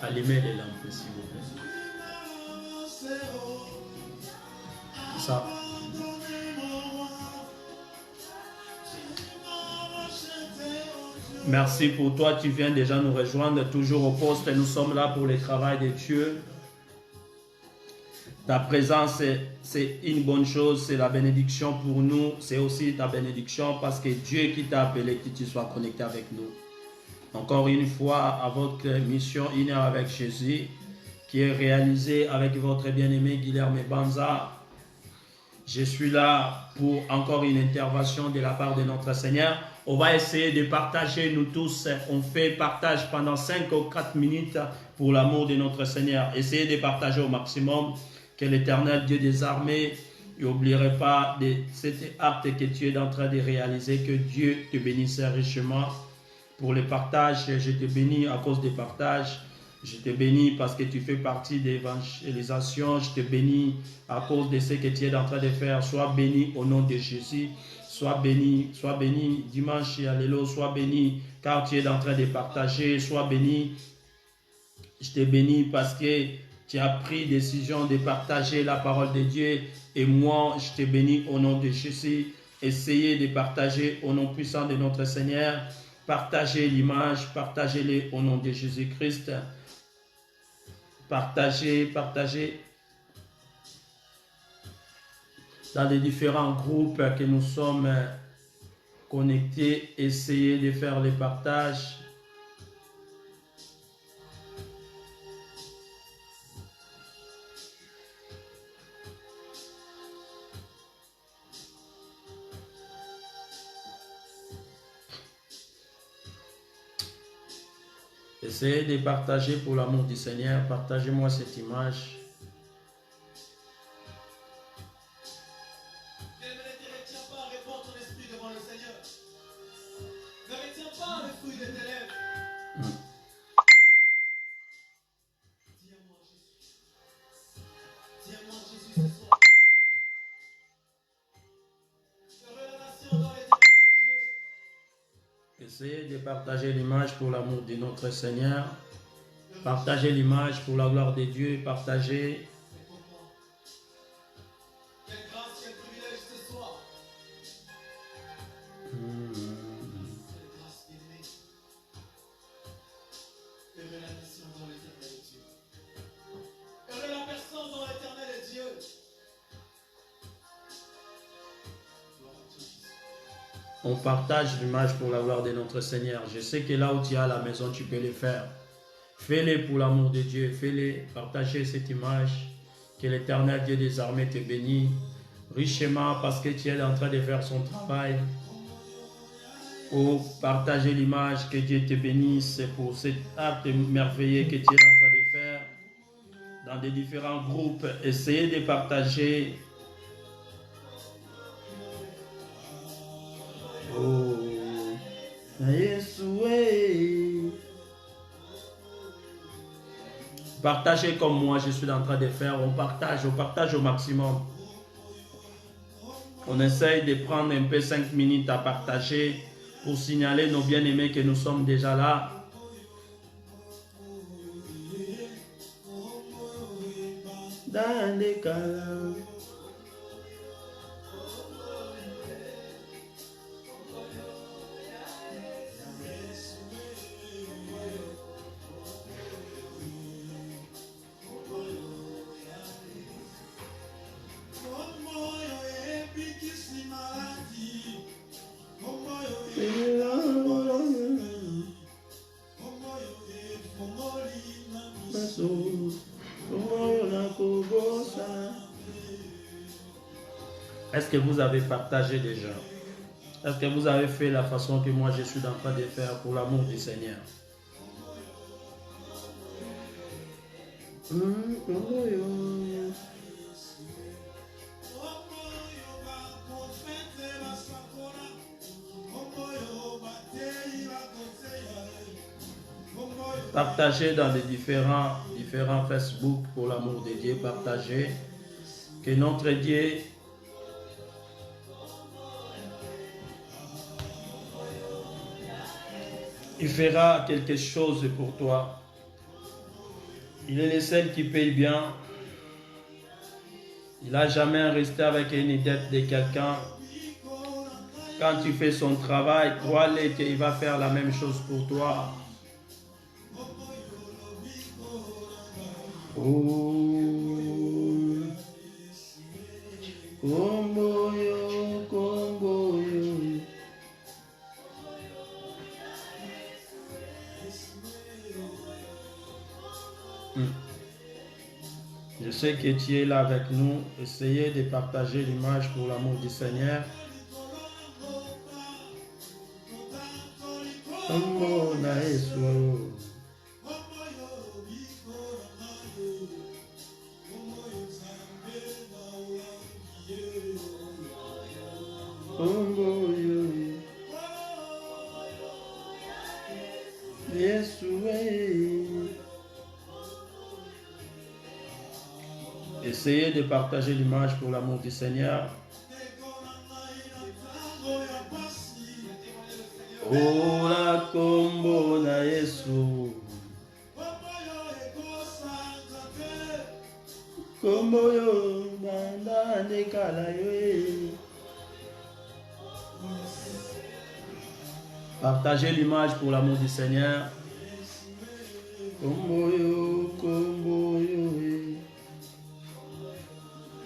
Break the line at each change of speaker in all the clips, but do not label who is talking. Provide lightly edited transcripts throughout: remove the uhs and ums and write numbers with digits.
Allumez les lampes, s'il vous plaît. Ça. Merci pour toi, tu viens déjà nous rejoindre, toujours au poste. Nous sommes là pour le travail de Dieu. Ta présence, c'est une bonne chose, c'est la bénédiction pour nous. C'est aussi ta bénédiction parce que Dieu qui t'a appelé, que tu sois connecté avec nous. Encore une fois, à votre mission Une heure avec Jésus, qui est réalisée avec votre bien-aimé Guilherme Banza. Je suis là pour encore une intervention de la part de notre Seigneur. On va essayer de partager, nous tous. On fait partage pendant 5 ou 4 minutes pour l'amour de notre Seigneur. Essayez de partager au maximum. Que l'Éternel Dieu des armées n'oublierait pas de cet acte que tu es en train de réaliser. Que Dieu te bénisse richement pour le partage. Je te bénis à cause des partages. Je te bénis parce que tu fais partie de l'évangélisation. Je te bénis à cause de ce que tu es en train de faire. Sois béni au nom de Jésus. Sois béni dimanche et alléluia. Sois béni car tu es en train de partager. Sois béni. Je te bénis parce que tu as pris décision de partager la parole de Dieu. Et moi, je te bénis au nom de Jésus. Essayez de partager au nom puissant de notre Seigneur. Partagez l'image, partagez-les au nom de Jésus-Christ. Partagez dans les différents groupes que nous sommes connectés. Essayez de faire les partages. Essayez de partager pour l'amour du Seigneur. Partagez-moi cette image.
Ne retiens pas, réponds ton esprit devant le Seigneur. Ne retiens pas le fruit de tes lèvres. Dis-moi Jésus. Dis-moi Jésus ce soir. De relation dans l'éternel Dieu.
Essayez de partager l'image pour l'amour de notre Seigneur. Partagez l'image pour la gloire de Dieu. Partagez.
Quelle grâce, quel privilège ce soir. Quelle grâce aimée. Heureux la mission dans l'éternel Dieu. Heureux la personne dans l'éternel Dieu. Gloire à Dieu Jésus.
On partage l'image pour la gloire de notre Seigneur. Je sais que là où tu es à la maison, tu peux le faire. Fais-le pour l'amour de Dieu. Fais-le. Partagez cette image. Que l'Éternel Dieu des armées te bénisse richement parce que tu es en train de faire son travail. Oh, partagez l'image. Que Dieu te bénisse pour cet acte merveilleux que tu es en train de faire. Dans des différents groupes, essayez de partager. Oh, Yeshua. Partagez comme moi, je suis en train de faire. On partage au maximum. On essaye de prendre un peu 5 minutes à partager pour signaler nos bien-aimés que nous sommes déjà là. Dans les cas. Est-ce que vous avez partagé déjà? Est-ce que vous avez fait la façon que moi je suis en train de faire pour l'amour du Seigneur? Partagez dans les différents Facebook pour l'amour de Dieu. Partagez. Que notre Dieu il fera quelque chose pour toi. Il est le seul qui paye bien. Il n'a jamais resté avec une dette de quelqu'un. Quand tu fais son travail, crois-le qu'il va faire la même chose pour toi. Oh, combo yo, combo yo. Je sais que tu es là avec nous. Essayez de partager l'image pour l'amour du Seigneur. Combo na Yesu. Combo yo. Yesu. Essayez de partager l'image pour l'amour du Seigneur. Oh la combo na Yesu. Combo yo banda ne kala yo. Partagez l'image pour l'amour du Seigneur. Combo yo, combo yo.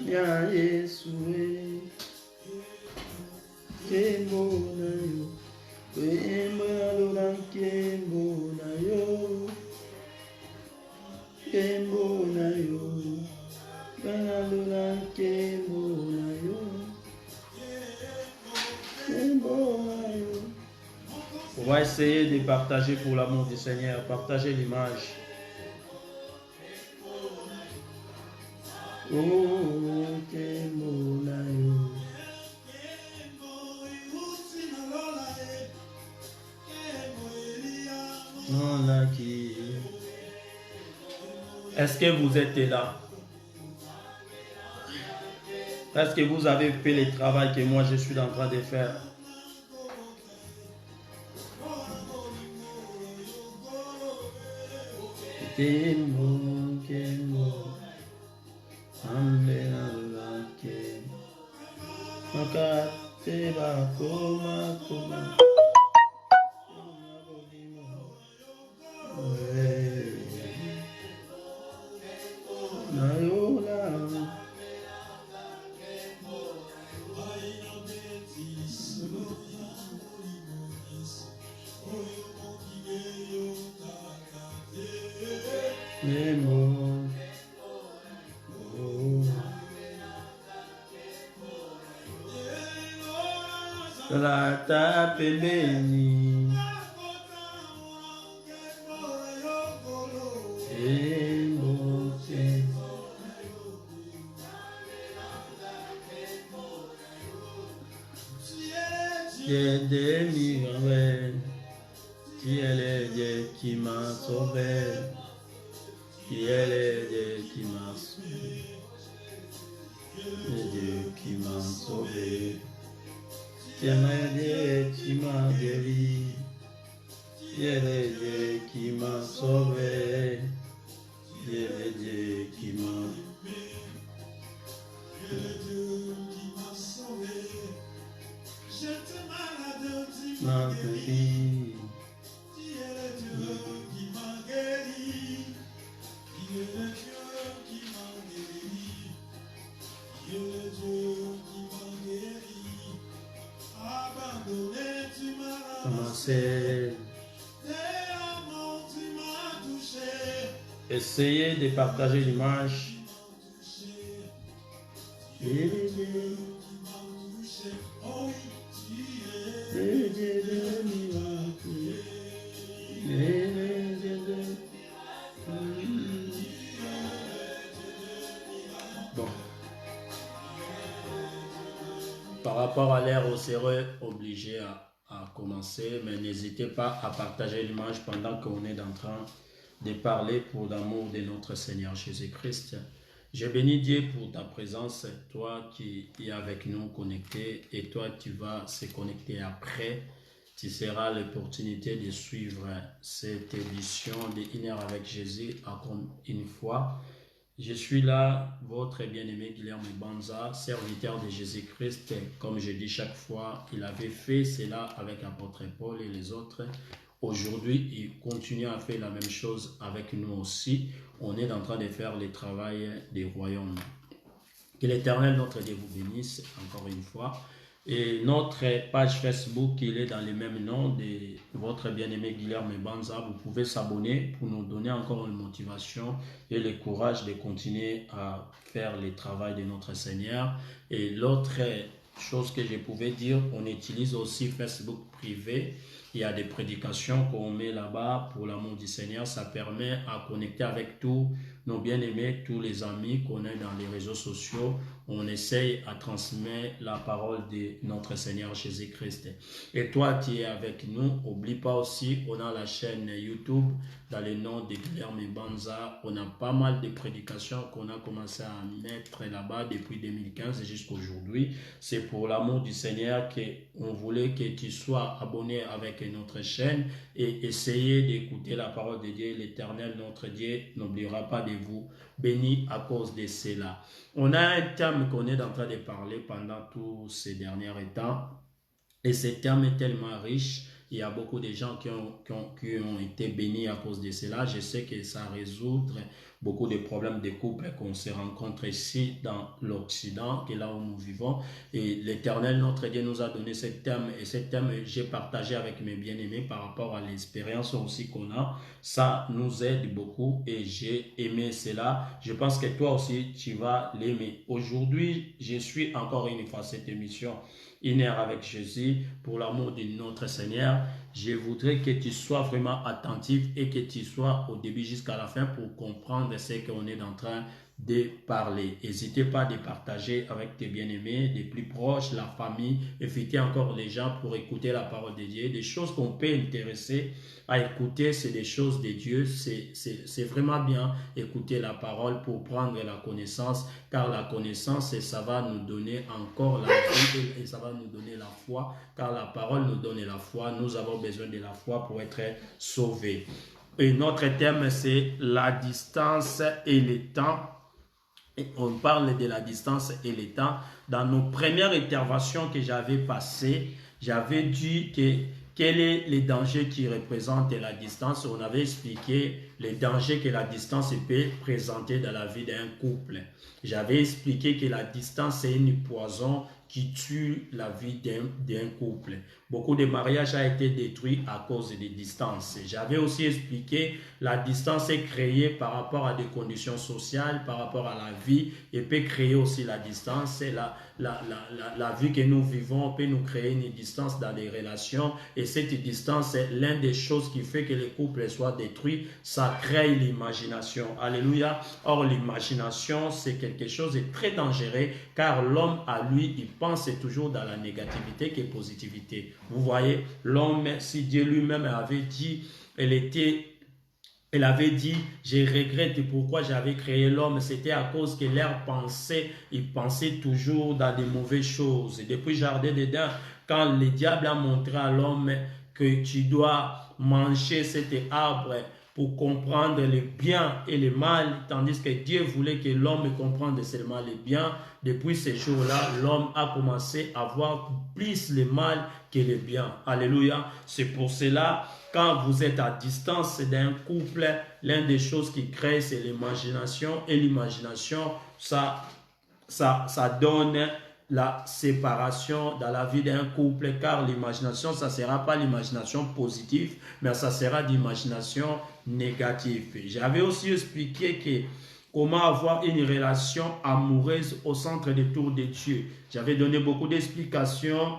Ya Yesu, kembo na yo, kembo na lola, kembo na yo, kembo na yo, lola, kembo na yo, kembo na yo. On va essayer de partager pour l'amour du Seigneur, partager l'image. Oh, kembo na yo. Est-ce que vous êtes là? Est-ce que vous avez fait le travail que moi je suis en train de faire? Kembo, kembo. La tape béni. Dieu de miracles, tu es le Dieu qui m'a sauvé, tu es le Dieu qui m'a sauvé, le Dieu qui m'a sauvé. Tu es le Dieu qui m'a guéri, tu es le Dieu qui m'a sauvé, tu es le Dieu qui m'a sauvé. J'étais malade, tu m'as guéri, tu es le Dieu qui m'a guéri, tu es le Dieu qui m'a guéri, tu es le Dieu qui m'a guéri. Abandonné, tu m'as commencé. Tu m'as touché. Essayez de partager l'image. Bon. Par rapport à l'heure, on serait obligé à commencer, mais n'hésitez pas à partager l'image pendant qu'on est en train de parler pour l'amour de notre Seigneur Jésus-Christ. Je bénis Dieu pour ta présence, toi qui es avec nous connecté et toi tu vas se connecter après. Tu seras l'opportunité de suivre cette édition de Une heure avec Jésus encore une fois. Je suis là, votre bien-aimé Guilherme Banza, serviteur de Jésus-Christ. Comme je dis chaque fois, il avait fait cela avec l'apôtre Paul et les autres. Aujourd'hui, il continue à faire la même chose avec nous aussi. On est en train de faire le travail des royaumes. Que l'Éternel, notre Dieu, vous bénisse encore une fois. Et notre page Facebook, il est dans le même nom de votre bien-aimé Guilherme Banza. Vous pouvez s'abonner pour nous donner encore une motivation et le courage de continuer à faire le travail de notre Seigneur. Et l'autre chose que je pouvais dire, on utilise aussi Facebook privé. Il y a des prédications qu'on met là-bas pour l'amour du Seigneur. Ça permet à connecter avec tous nos bien-aimés, tous les amis qu'on a dans les réseaux sociaux. On essaye à transmettre la parole de notre Seigneur Jésus-Christ. Et toi qui es avec nous, n'oublie pas aussi, on a la chaîne YouTube dans le nom de Guilherme Banza. On a pas mal de prédications qu'on a commencé à mettre là-bas depuis 2015 jusqu'à aujourd'hui. C'est pour l'amour du Seigneur qu'on voulait que tu sois abonné avec notre chaîne et essayer d'écouter la parole de Dieu. L'Éternel, notre Dieu, n'oubliera pas de vous bénir à cause de cela. On a un thème qu'on est en train de parler pendant tous ces derniers temps et ce thème est tellement riche. Il y a beaucoup de gens qui ont été bénis à cause de cela. Je sais que ça résout beaucoup de problèmes de couple qu'on se rencontre ici dans l'Occident, qui est là où nous vivons. Et l'Éternel, notre Dieu, nous a donné ce thème. Et ce thème, j'ai partagé avec mes bien-aimés par rapport à l'expérience aussi qu'on a. Ça nous aide beaucoup et j'ai aimé cela. Je pense que toi aussi, tu vas l'aimer. Aujourd'hui, je suis encore une fois cette émission Une heure avec Jésus pour l'amour de notre Seigneur. Je voudrais que tu sois vraiment attentif et que tu sois au début jusqu'à la fin pour comprendre ce qu'on est en train de parler. N'hésitez pas à partager avec tes bien-aimés, les plus proches, la famille, invitez encore les gens pour écouter la parole de Dieu. Des choses qu'on peut intéresser à écouter, c'est des choses de Dieu. C'est vraiment bien écouter la parole pour prendre la connaissance, car la connaissance, ça va nous donner encore la vie et ça va nous donner la foi, car la parole nous donne la foi. Nous avons besoin de la foi pour être sauvés. Et notre thème, c'est la distance et le temps. Et on parle de la distance et le temps. Dans nos premières interventions que j'avais passées, j'avais dit que quel est le danger qui représente la distance. On avait expliqué les dangers que la distance peut présenter dans la vie d'un couple. J'avais expliqué que la distance est une poison qui tue la vie d'un couple. Beaucoup de mariages ont été détruits à cause des distances. J'avais aussi expliqué la distance est créée par rapport à des conditions sociales, par rapport à la vie, et peut créer aussi la distance. La vie que nous vivons peut nous créer une distance dans les relations, et cette distance est l'une des choses qui fait que les couples soient détruits. Ça crée l'imagination. Alléluia. Or, l'imagination, c'est quelque chose de très dangereux, car l'homme, à lui, il pense toujours dans la négativité que positivité. Vous voyez, l'homme, si Dieu lui-même avait dit, elle avait dit, je regrette pourquoi j'avais créé l'homme. C'était à cause que leur pensée, ils pensaient toujours dans des mauvaises choses. Et depuis le jardin d'Éden, quand le diable a montré à l'homme que tu dois manger cet arbre pour comprendre le bien et le mal, tandis que Dieu voulait que l'homme comprenne seulement le bien. Depuis ce jour-là, l'homme a commencé à voir plus le mal que le bien. Alléluia. C'est pour cela, quand vous êtes à distance d'un couple, l'une des choses qui crée, c'est l'imagination. Et l'imagination, ça donne la séparation dans la vie d'un couple, car l'imagination, ça ne sera pas l'imagination positive, mais ça sera l'imagination négative. J'avais aussi expliqué que comment avoir une relation amoureuse au centre des tours de Dieu. J'avais donné beaucoup d'explications.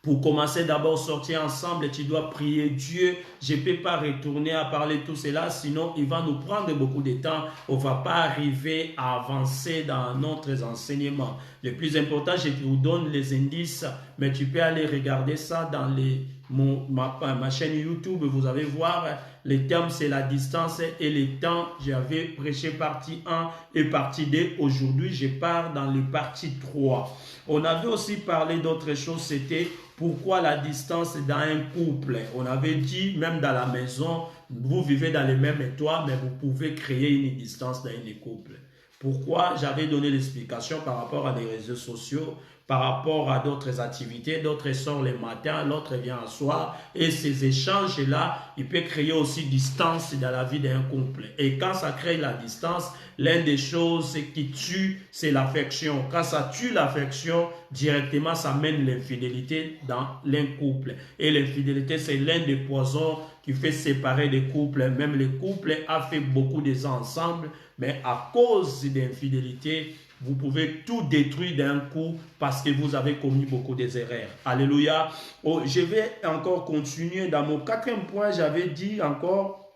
Pour commencer, d'abord sortir ensemble, tu dois prier Dieu. Je ne peux pas retourner à parler tout cela, sinon il va nous prendre beaucoup de temps. On ne va pas arriver à avancer dans notre enseignement. Le plus important, je vous donne les indices, mais tu peux aller regarder ça dans les ma chaîne YouTube, vous allez voir, les thèmes c'est la distance et les temps. J'avais prêché partie 1 et partie 2. Aujourd'hui, je pars dans les parties 3. On avait aussi parlé d'autres choses, c'était pourquoi la distance dans un couple. On avait dit, même dans la maison, vous vivez dans les mêmes toits, mais vous pouvez créer une distance dans un couple. Pourquoi? J'avais donné l'explication par rapport à des réseaux sociaux, par rapport à d'autres activités. D'autres sortent le matin, l'autre vient le soir. Et ces échanges-là, il peut créer aussi distance dans la vie d'un couple. Et quand ça crée la distance, l'une des choses qui tue, c'est l'affection. Quand ça tue l'affection, directement, ça mène l'infidélité dans l'un couple. Et l'infidélité, c'est l'un des poisons qui fait séparer des couples. Même les couples ont fait beaucoup des ans ensemble, mais à cause d'infidélité, vous pouvez tout détruire d'un coup parce que vous avez commis beaucoup d'erreurs. Alléluia. Oh, je vais encore continuer. Dans mon 4e point, j'avais dit encore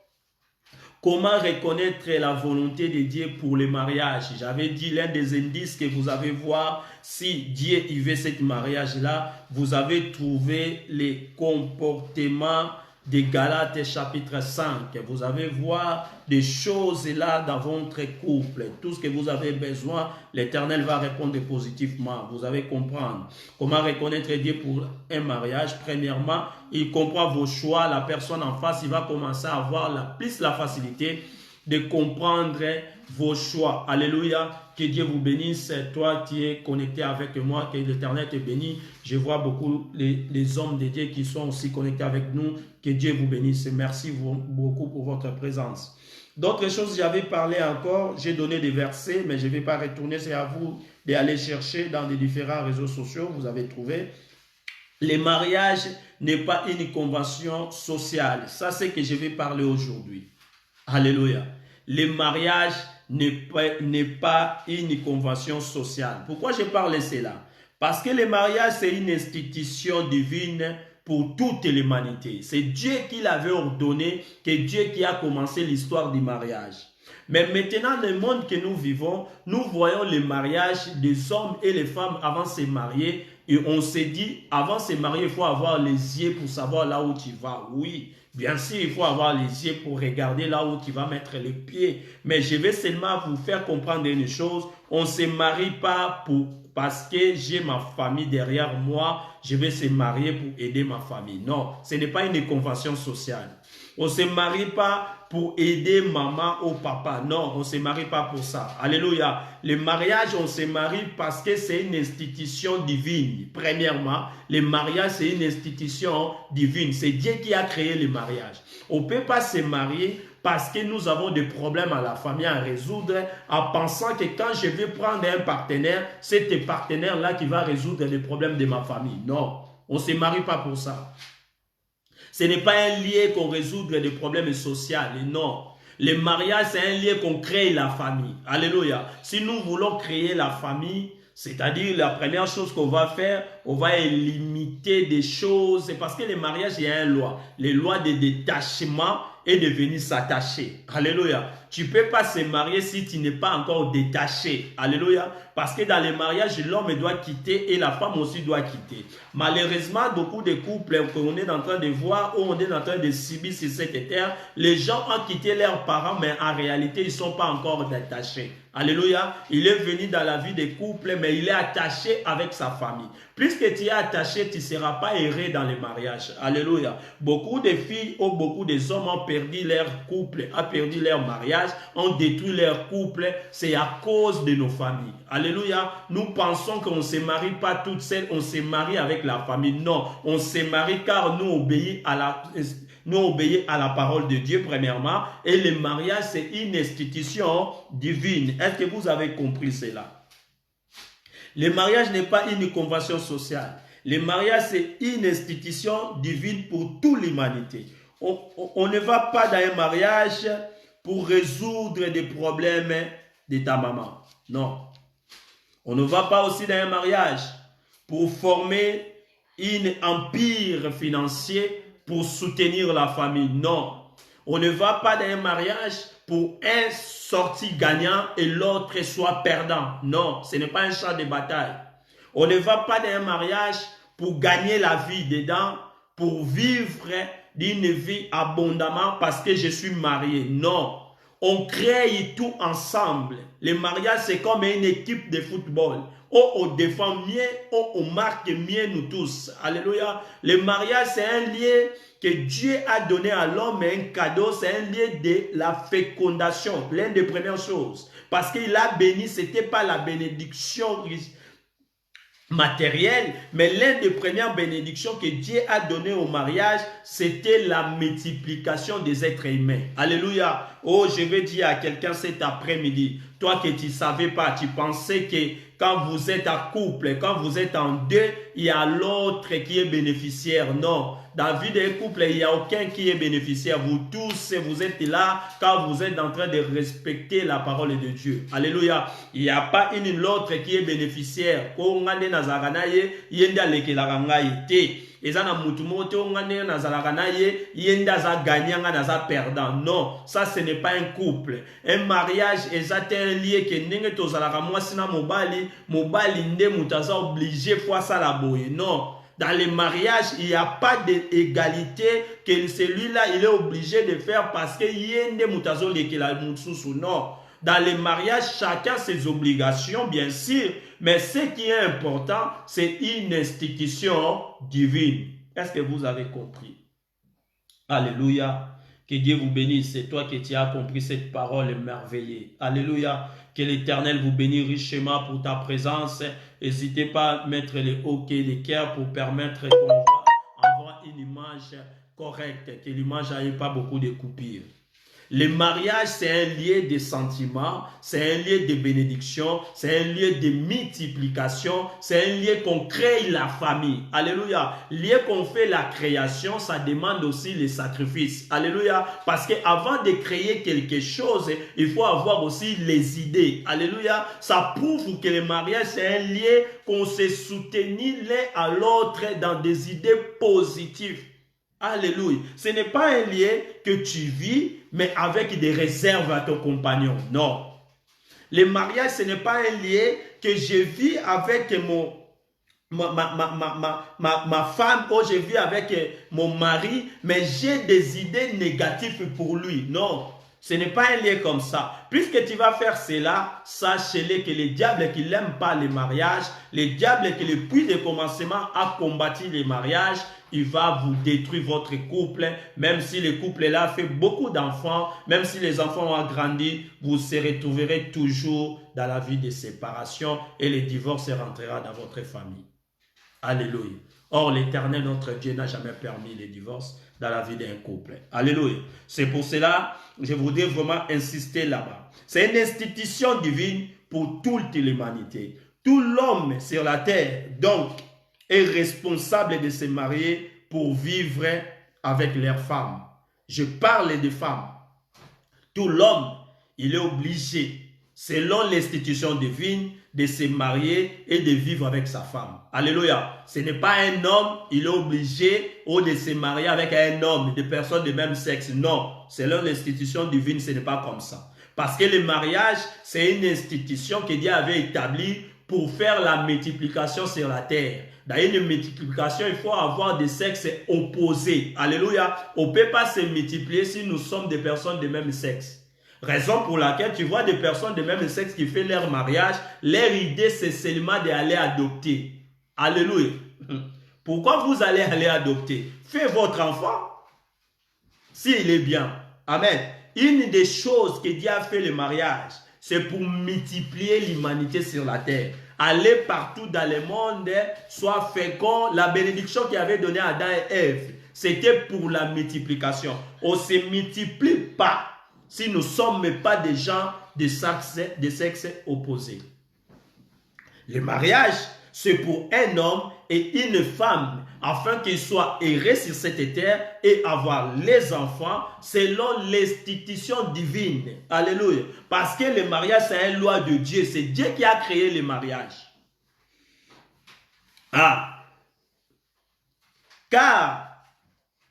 comment reconnaître la volonté de Dieu pour le mariage. J'avais dit l'un des indices que vous avez voir si Dieu y veut ce mariage-là, vous avez trouvé les comportements de Galates chapitre 5. Vous allez voir des choses là dans votre couple. Tout ce que vous avez besoin, l'Éternel va répondre positivement. Vous allez comprendre. Comment reconnaître Dieu pour un mariage? Premièrement, il comprend vos choix. La personne en face, il va commencer à avoir plus la facilité de comprendre vos choix. Alléluia. Que Dieu vous bénisse. Toi, tu es connecté avec moi. Que l'Éternel te bénisse. Je vois beaucoup les hommes de Dieu qui sont aussi connectés avec nous. Que Dieu vous bénisse. Merci beaucoup pour votre présence. D'autres choses, j'avais parlé encore. J'ai donné des versets, mais je ne vais pas retourner. C'est à vous d'aller chercher dans les différents réseaux sociaux. Vous avez trouvé. Le mariage n'est pas une convention sociale. Ça, c'est ce que je vais parler aujourd'hui. Alléluia. Le mariage n'est pas une convention sociale. Pourquoi je parle de cela? Parce que le mariage, c'est une institution divine pour toute l'humanité. C'est Dieu qui l'avait ordonné, que Dieu qui a commencé l'histoire du mariage. Mais maintenant, le monde que nous vivons, nous voyons le mariage des hommes et les femmes avant de se marier. Et on s'est dit, avant de se marier, il faut avoir les yeux pour savoir là où tu vas. Oui, bien sûr, il faut avoir les yeux pour regarder là où tu vas mettre les pieds. Mais je vais seulement vous faire comprendre une chose. On ne se marie pas parce que j'ai ma famille derrière moi. Je vais se marier pour aider ma famille. Non, ce n'est pas une convention sociale. On ne se marie pas pour aider maman ou papa. Non, on ne se marie pas pour ça. Alléluia. Le mariage, on se marie parce que c'est une institution divine. Premièrement, le mariage, c'est une institution divine. C'est Dieu qui a créé le mariage. On ne peut pas se marier parce que nous avons des problèmes à la famille à résoudre en pensant que quand je vais prendre un partenaire, c'est ce partenaire-là qui va résoudre les problèmes de ma famille. Non, on ne se marie pas pour ça. Ce n'est pas un lien qu'on résout des problèmes sociaux. Non. Le mariage, c'est un lien qu'on crée la famille. Alléluia. Si nous voulons créer la famille, c'est-à-dire la première chose qu'on va faire, on va limiter des choses. C'est parce que le mariage, il y a une loi. Les lois de détachement et de venir s'attacher. Alléluia. Tu ne peux pas se marier si tu n'es pas encore détaché. Alléluia. Parce que dans le mariage, l'homme doit quitter et la femme aussi doit quitter. Malheureusement, beaucoup de couples qu'on est en train de voir ou on est en train de subir sur cette terre, les gens ont quitté leurs parents, mais en réalité, ils ne sont pas encore détachés. Alléluia. Il est venu dans la vie des couples, mais il est attaché avec sa famille. Plus que tu es attaché, tu ne seras pas heureux dans le mariage. Alléluia. Beaucoup de filles ou beaucoup d'hommes ont perdu leur couple, ont perdu leur mariage, ont détruit leur couple. C'est à cause de nos familles. Alléluia. Nous pensons qu'on ne se marie pas toute seule, on se marie avec la famille. Non, on se marie car nous obéissons à la parole de Dieu premièrement. Et le mariage, c'est une institution divine. Est-ce que vous avez compris cela? Le mariage n'est pas une convention sociale. Le mariage, c'est une institution divine pour toute l'humanité. On ne va pas dans un mariage pour résoudre des problèmes de ta maman. Non. On ne va pas aussi dans un mariage pour former un empire financier pour soutenir la famille. Non. On ne va pas dans un mariage pour un sorti gagnant et l'autre soit perdant. Non, ce n'est pas un champ de bataille. On ne va pas dans un mariage pour gagner la vie dedans, pour vivre d'une vie abondamment parce que je suis marié. Non. On crée tout ensemble. Le mariage, c'est comme une équipe de football. On défend mieux, on marque mieux nous tous. Alléluia. Le mariage, c'est un lien que Dieu a donné à l'homme, un cadeau, c'est un lien de la fécondation. L'une des premières choses. Parce qu'il a béni, ce n'était pas la bénédiction matériel, mais l'une des premières bénédictions que Dieu a données au mariage, c'était la multiplication des êtres humains. Alléluia. Oh, je vais dire à quelqu'un cet après-midi, toi que tu ne savais pas, tu pensais que quand vous êtes en couple, quand vous êtes en deux, il y a l'autre qui est bénéficiaire. Non. Dans la vie d'un couple, il n'y a aucun qui est bénéficiaire. Vous tous, vous êtes là quand vous êtes en train de respecter la parole de Dieu. Alléluia. Il n'y a pas une l'autre qui est bénéficiaire. Non, ça ce n'est pas un couple. Un mariage est un lié que nenge tozalaka mwasi na mobali nde mutaza obligé fois ça la boye. Non. Dans les mariages, il n'y a pas d'égalité que celui-là, il est obligé de faire parce que yende mutazo lekela mutsusu. Non. Dans les mariages, chacun ses obligations, bien sûr, mais ce qui est important, c'est une institution divine. Est-ce que vous avez compris? Alléluia. Que Dieu vous bénisse. C'est toi qui as compris cette parole merveilleuse. Alléluia. Que l'Éternel vous bénisse richement pour ta présence. N'hésitez pas à mettre les OK, les cœurs pour permettre qu'on va avoir une image correcte, que l'image n'ait pas beaucoup de coupures. Le mariage, c'est un lieu de sentiments, c'est un lieu de bénédiction, c'est un lieu de multiplication, c'est un lieu qu'on crée la famille. Alléluia. Lieu qu'on fait la création, ça demande aussi les sacrifices. Alléluia. Parce qu'avant de créer quelque chose, il faut avoir aussi les idées. Alléluia. Ça prouve que le mariage, c'est un lieu qu'on se soutenit l'un à l'autre dans des idées positives. Alléluia. Ce n'est pas un lieu que tu vis, mais avec des réserves à ton compagnon. Non. Le mariage, ce n'est pas un lieu que je vis avec ma femme ou je vis avec mon mari, mais j'ai des idées négatives pour lui. Non. Ce n'est pas un lieu comme ça. Puisque tu vas faire cela, sachez-le que le diable qui n'aime pas les mariages, le diable qui depuis le commencement a combattu les mariages, il va vous détruire votre couple. Même si le couple là fait beaucoup d'enfants, même si les enfants ont grandi, vous se retrouverez toujours dans la vie de séparation et le divorce rentrera dans votre famille. Alléluia. Or, l'Éternel, notre Dieu, n'a jamais permis le divorce dans la vie d'un couple. Alléluia. C'est pour cela que je voudrais vraiment insister là-bas. C'est une institution divine pour toute l'humanité. Tout l'homme sur la terre, donc, est responsable de se marier pour vivre avec leurs femmes. Je parle des femmes. Tout l'homme, il est obligé, selon l'institution divine, de se marier et de vivre avec sa femme. Alléluia. Ce n'est pas un homme, il est obligé ou de se marier avec un homme, des personnes de même sexe. Non. Selon l'institution divine, ce n'est pas comme ça. Parce que le mariage, c'est une institution que Dieu avait établie pour faire la multiplication sur la terre. Dans une multiplication, il faut avoir des sexes opposés. Alléluia. On ne peut pas se multiplier si nous sommes des personnes de même sexe. Raison pour laquelle tu vois des personnes de même sexe qui font leur mariage, leur idée c'est seulement d'aller adopter. Alléluia. Pourquoi vous allez aller adopter? Faites votre enfant s'il est bien. Amen. Une des choses que Dieu a fait le mariage, c'est pour multiplier l'humanité sur la terre. Aller partout dans le monde, soit fécond. La bénédiction qu'il avait donnée à Adam et Ève, c'était pour la multiplication. On ne se multiplie pas si nous ne sommes pas des gens de sexe opposé. Le mariage, c'est pour un homme et une femme, afin qu'ils soient heureux sur cette terre et avoir les enfants selon l'institution divine. Alléluia. Parce que le mariage, c'est une loi de Dieu. C'est Dieu qui a créé le mariage. Car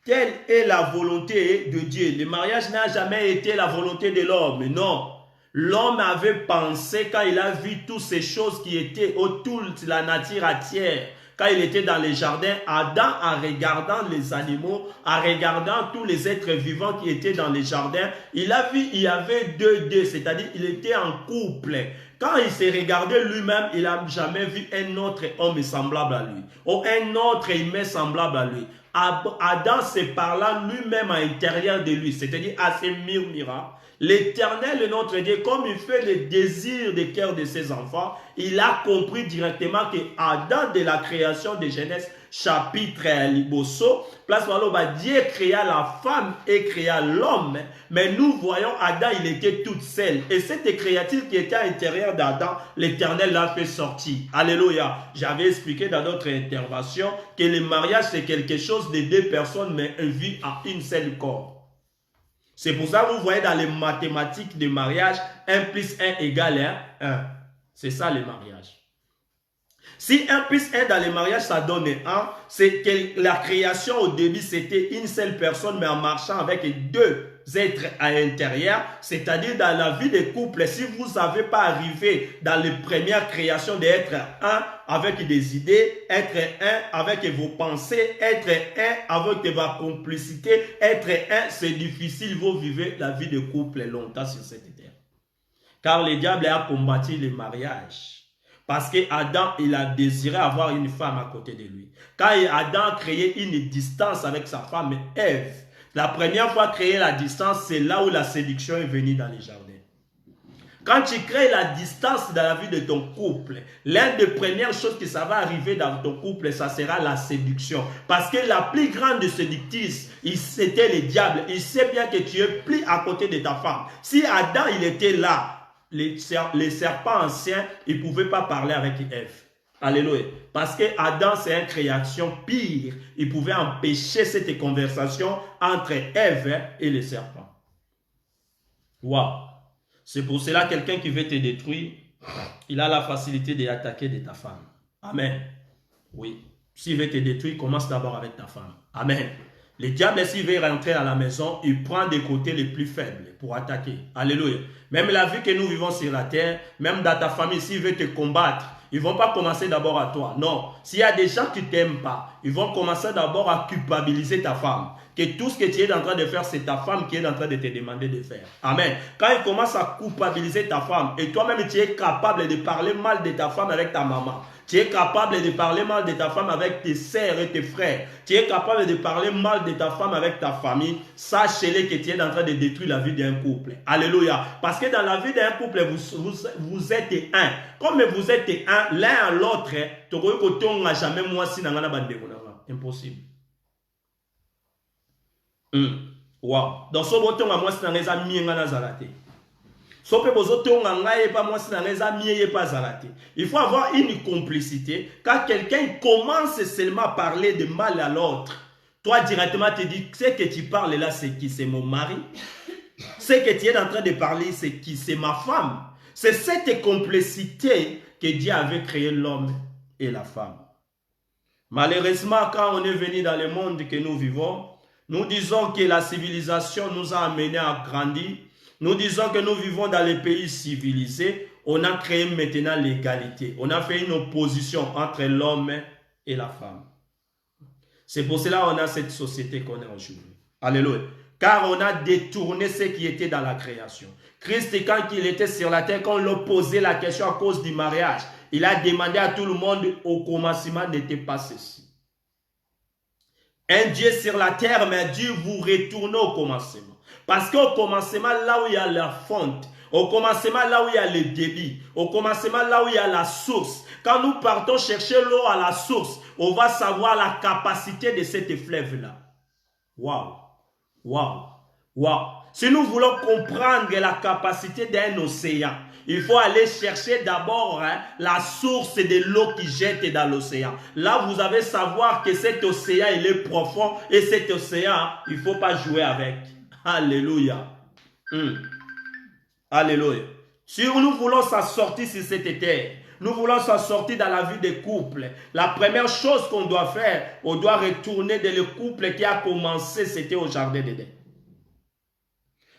telle est la volonté de Dieu. Le mariage n'a jamais été la volonté de l'homme. Non. L'homme avait pensé, quand il a vu toutes ces choses qui étaient autour de la nature entière, Quand il était dans les jardins, Adam, en regardant les animaux, en regardant tous les êtres vivants qui étaient dans les jardins, il a vu, il y avait deux, c'est-à-dire il était en couple. Quand il s'est regardé lui-même, il n'a jamais vu un autre homme semblable à lui, ou un autre humain semblable à lui. Adam se parlant lui-même à l'intérieur de lui, c'est-à-dire à ses murmurants. L'Éternel, notre Dieu, comme il fait le désir des cœurs de ses enfants, il a compris directement que Adam de la création de Genèse, chapitre Liboso, place où Dieu créa la femme et créa l'homme. Mais nous voyons Adam, il était toute seule. Et cette créature qui était à l'intérieur d'Adam, l'Éternel l'a fait sortir. Alléluia. J'avais expliqué dans notre intervention que le mariage, c'est quelque chose de deux personnes, mais vie à une seule corps. C'est pour ça que vous voyez dans les mathématiques de mariage, 1 plus 1 égale 1. C'est ça le mariage. Si 1 plus 1 dans le mariage, ça donne 1, c'est que la création au début, c'était une seule personne, mais en marchant avec deux êtres à l'intérieur, c'est-à-dire dans la vie des couples, si vous n'avez pas arrivé dans les premières créations d'être un avec des idées, être un avec vos pensées, être un avec votre complicité, être un, c'est difficile, vous vivez la vie de couple longtemps sur cette terre. Car le diable a combattu le mariage. Parce que Adam, il a désiré avoir une femme à côté de lui. Quand Adam a créé une distance avec sa femme Ève, la première fois créer la distance, c'est là où la séduction est venue dans les jardins. Quand tu crées la distance dans la vie de ton couple, l'une des premières choses que ça va arriver dans ton couple, ça sera la séduction. Parce que la plus grande séductrice, c'était le diable. Il sait bien que tu es plus à côté de ta femme. Si Adam, il était là, les serpents anciens, ils ne pouvaient pas parler avec Ève. Alléluia. Parce que Adam, c'est une création pire. Il pouvait empêcher cette conversation entre Ève et les serpents. Waouh. C'est pour cela que quelqu'un qui veut te détruire, il a la facilité d'attaquer de ta femme. Amen. Oui. S'il veut te détruire, commence d'abord avec ta femme. Amen. Le diable, s'il veut rentrer à la maison, il prend des côtés les plus faibles pour attaquer. Alléluia. Même la vie que nous vivons sur la terre, même dans ta famille, s'il veut te combattre, ils ne vont pas commencer d'abord à toi. Non. S'il y a des gens qui ne t'aiment pas, ils vont commencer d'abord à culpabiliser ta femme. Que tout ce que tu es en train de faire, c'est ta femme qui est en train de te demander de faire. Amen. Quand ils commencent à culpabiliser ta femme, et toi-même tu es capable de parler mal de ta femme avec ta maman, tu es capable de parler mal de ta femme avec tes sœurs et tes frères, tu es capable de parler mal de ta femme avec ta famille, sache-le que tu es en train de détruire la vie d'un couple. Alléluia. Parce que dans la vie d'un couple, vous êtes un. Comme vous êtes un, l'un à l'autre, tu ne jamais moi si impossible. Wow. Donc, so botonga moi si nangeza mienga na zalate. So pe bozotonga ngai pas moi si nangeza mieye pas zalate. Il faut avoir une complicité. Quand quelqu'un commence seulement à parler de mal à l'autre, toi directement te dis, ce que tu parles là, c'est qui? C'est mon mari. Ce que tu es en train de parler, c'est qui? C'est ma femme. C'est cette complicité que Dieu avait créé l'homme et la femme. Malheureusement, quand on est venu dans le monde que nous vivons, nous disons que la civilisation nous a amenés à grandir. Nous disons que nous vivons dans les pays civilisés. On a créé maintenant l'égalité. On a fait une opposition entre l'homme et la femme. C'est pour cela qu'on a cette société qu'on a aujourd'hui. Alléluia. Car on a détourné ce qui était dans la création. Christ, quand il était sur la terre, quand on lui posait la question à cause du mariage, il a demandé à tout le monde, au commencement n'était pas ceci. Un Dieu sur la terre, mais Dieu vous retourne au commencement. Parce qu'au commencement, là où il y a la fonte, au commencement, là où il y a le débit, au commencement, là où il y a la source, quand nous partons chercher l'eau à la source, on va savoir la capacité de cette fleuve-là. Waouh! Waouh! Waouh! Si nous voulons comprendre la capacité d'un océan, il faut aller chercher d'abord la source de l'eau qui jette dans l'océan. Là, vous allez savoir que cet océan, il est profond et cet océan, il ne faut pas jouer avec. Alléluia. Alléluia. Si nous voulons s'en sortir sur cette terre, nous voulons s'en sortir dans la vie des couples, la première chose qu'on doit faire, on doit retourner dans le couple qui a commencé, c'était au jardin d'Éden.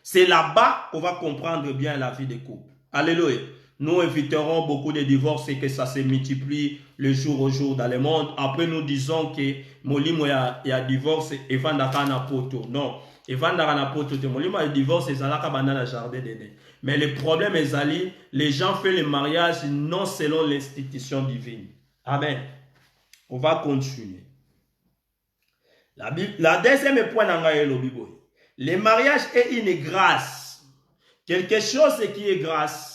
C'est là-bas qu'on va comprendre bien la vie des couples. Alléluia. nous éviterons beaucoup de divorces et que ça se multiplie le jour au jour dans le monde. Après, nous disons que molimo ya divorce et vandaka na poto. Non, et vandaka na poto te molimo ya divorce et zalaka banda na jardin d'Éden. Mais le problème est ali, les gens font le mariage non selon l'institution divine. Amen. On va continuer. La deuxième point dans le Bible. Le mariage est une grâce. Quelque chose qui est grâce.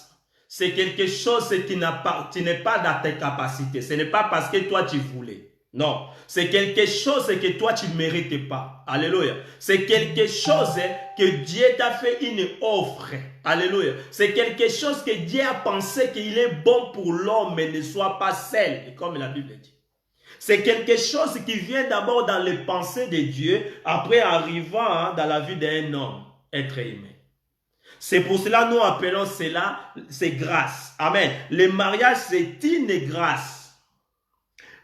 C'est quelque chose qui n'est pas dans tes capacités. Ce n'est pas parce que toi tu voulais. Non. C'est quelque chose que toi tu ne mérites pas. Alléluia. C'est quelque chose que Dieu t'a fait une offre. Alléluia. C'est quelque chose que Dieu a pensé qu'il est bon pour l'homme, mais ne soit pas seul. Comme la Bible dit. C'est quelque chose qui vient d'abord dans les pensées de Dieu, après arrivant dans la vie d'un homme, être aimé. C'est pour cela que nous appelons cela, c'est grâce. Amen. Le mariage, c'est une grâce.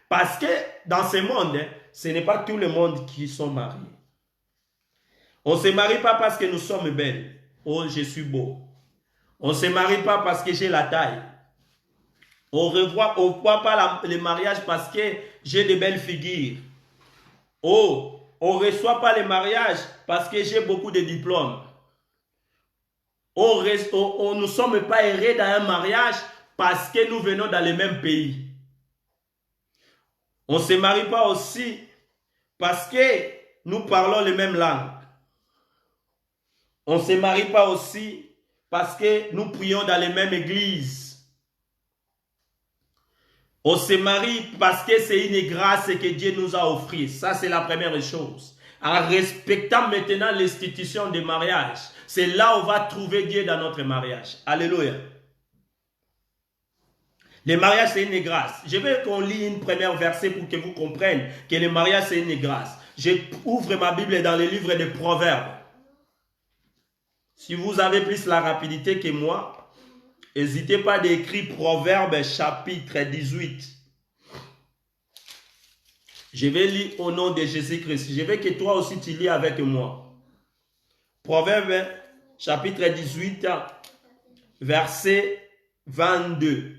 Parce que dans ce monde, ce n'est pas tout le monde qui sont mariés. On ne se marie pas parce que nous sommes belles. Oh, je suis beau. On ne se marie pas parce que j'ai la taille. On ne voit pas le mariage parce que j'ai de belles figures. Oh, on ne reçoit pas le mariage parce que j'ai beaucoup de diplômes. On ne sommes pas heureux dans un mariage parce que nous venons dans le même pays. On ne se marie pas aussi parce que nous parlons les mêmes langues. On ne se marie pas aussi parce que nous prions dans les mêmes églises. On se marie parce que c'est une grâce que Dieu nous a offerte. Ça, c'est la première chose. En respectant maintenant l'institution du mariage, c'est là où on va trouver Dieu dans notre mariage. Alléluia. Le mariage, c'est une grâce. Je veux qu'on lit une première verset pour que vous compreniez que le mariage, c'est une grâce. J'ouvre ma Bible dans le livre des Proverbes. Si vous avez plus la rapidité que moi, n'hésitez pas d'écrire Proverbes chapitre 18. Je vais lire au nom de Jésus-Christ. Je veux que toi aussi tu lis avec moi. Proverbes chapitre 18, verset 22.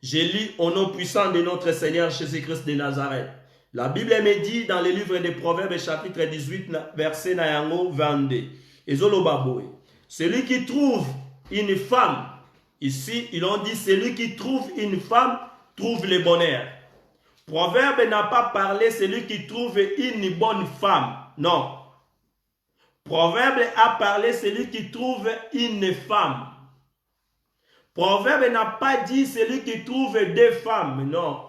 Je lis au nom puissant de notre Seigneur Jésus-Christ de Nazareth. La Bible me dit dans le livre des Proverbes chapitre 18, verset 22. Celui qui trouve une femme, ici ils ont dit celui qui trouve une femme trouve le bonheur. Proverbe n'a pas parlé celui qui trouve une bonne femme. Non. Proverbe a parlé celui qui trouve une femme. Proverbe n'a pas dit celui qui trouve deux femmes. Non.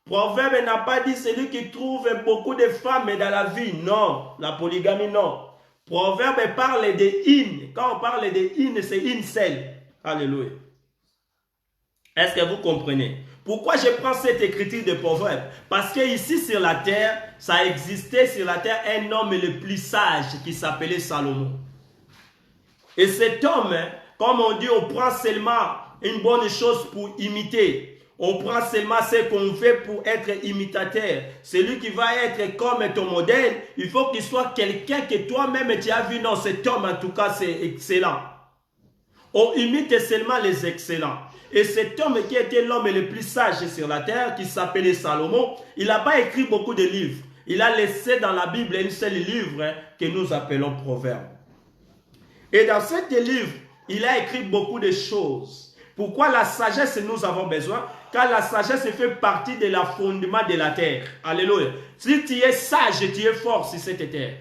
Proverbe n'a pas dit celui qui trouve beaucoup de femmes dans la vie. Non. La polygamie, non. Proverbe parle de une. Quand on parle de une, c'est une seule. Alléluia. Est-ce que vous comprenez? Pourquoi je prends cette écriture de Proverbe? Parce que ici sur la terre, ça existait sur la terre un homme le plus sage qui s'appelait Salomon. Et cet homme, comme on dit, on prend seulement une bonne chose pour imiter. On prend seulement ce qu'on fait pour être imitateur. Celui qui va être comme ton modèle, il faut qu'il soit quelqu'un que toi-même tu as vu. Non, cet homme en tout cas c'est excellent. On imite seulement les excellents. Et cet homme qui était l'homme le plus sage sur la terre, qui s'appelait Salomon, il n'a pas écrit beaucoup de livres. Il a laissé dans la Bible un seul livre que nous appelons Proverbes. Et dans ce livre, il a écrit beaucoup de choses. Pourquoi la sagesse nous avons besoin? Car la sagesse fait partie de la fondement de la terre. Alléluia. Si tu es sage, tu es fort sur cette terre.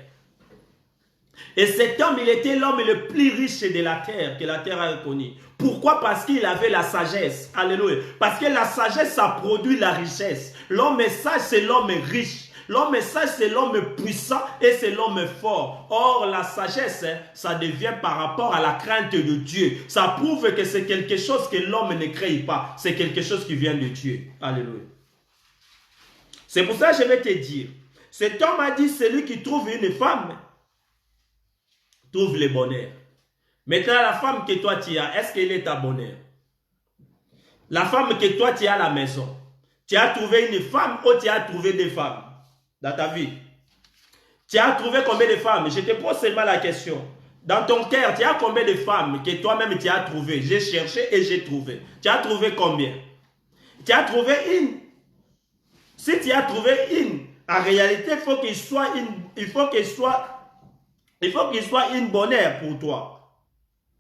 Et cet homme, il était l'homme le plus riche de la terre que la terre a connu. Pourquoi? Parce qu'il avait la sagesse. Alléluia. Parce que la sagesse, ça produit la richesse. L'homme sage, c'est l'homme riche. L'homme sage, c'est l'homme puissant et c'est l'homme fort. Or, la sagesse, ça devient par rapport à la crainte de Dieu. Ça prouve que c'est quelque chose que l'homme ne crée pas. C'est quelque chose qui vient de Dieu. Alléluia. C'est pour ça que je vais te dire. Cet homme a dit, celui qui trouve une femme, trouve le bonheur. Maintenant, la femme que toi tu as, est-ce qu'elle est ta bonheur? La femme que toi tu as à la maison, tu as trouvé une femme ou tu as trouvé des femmes dans ta vie? Tu as trouvé combien de femmes? Je te pose seulement la question. Dans ton cœur, tu as combien de femmes que toi-même tu as trouvé? J'ai cherché et j'ai trouvé. Tu as trouvé combien? Tu as trouvé une. Si tu as trouvé une, en réalité, il faut qu'il soit une bonheur pour toi.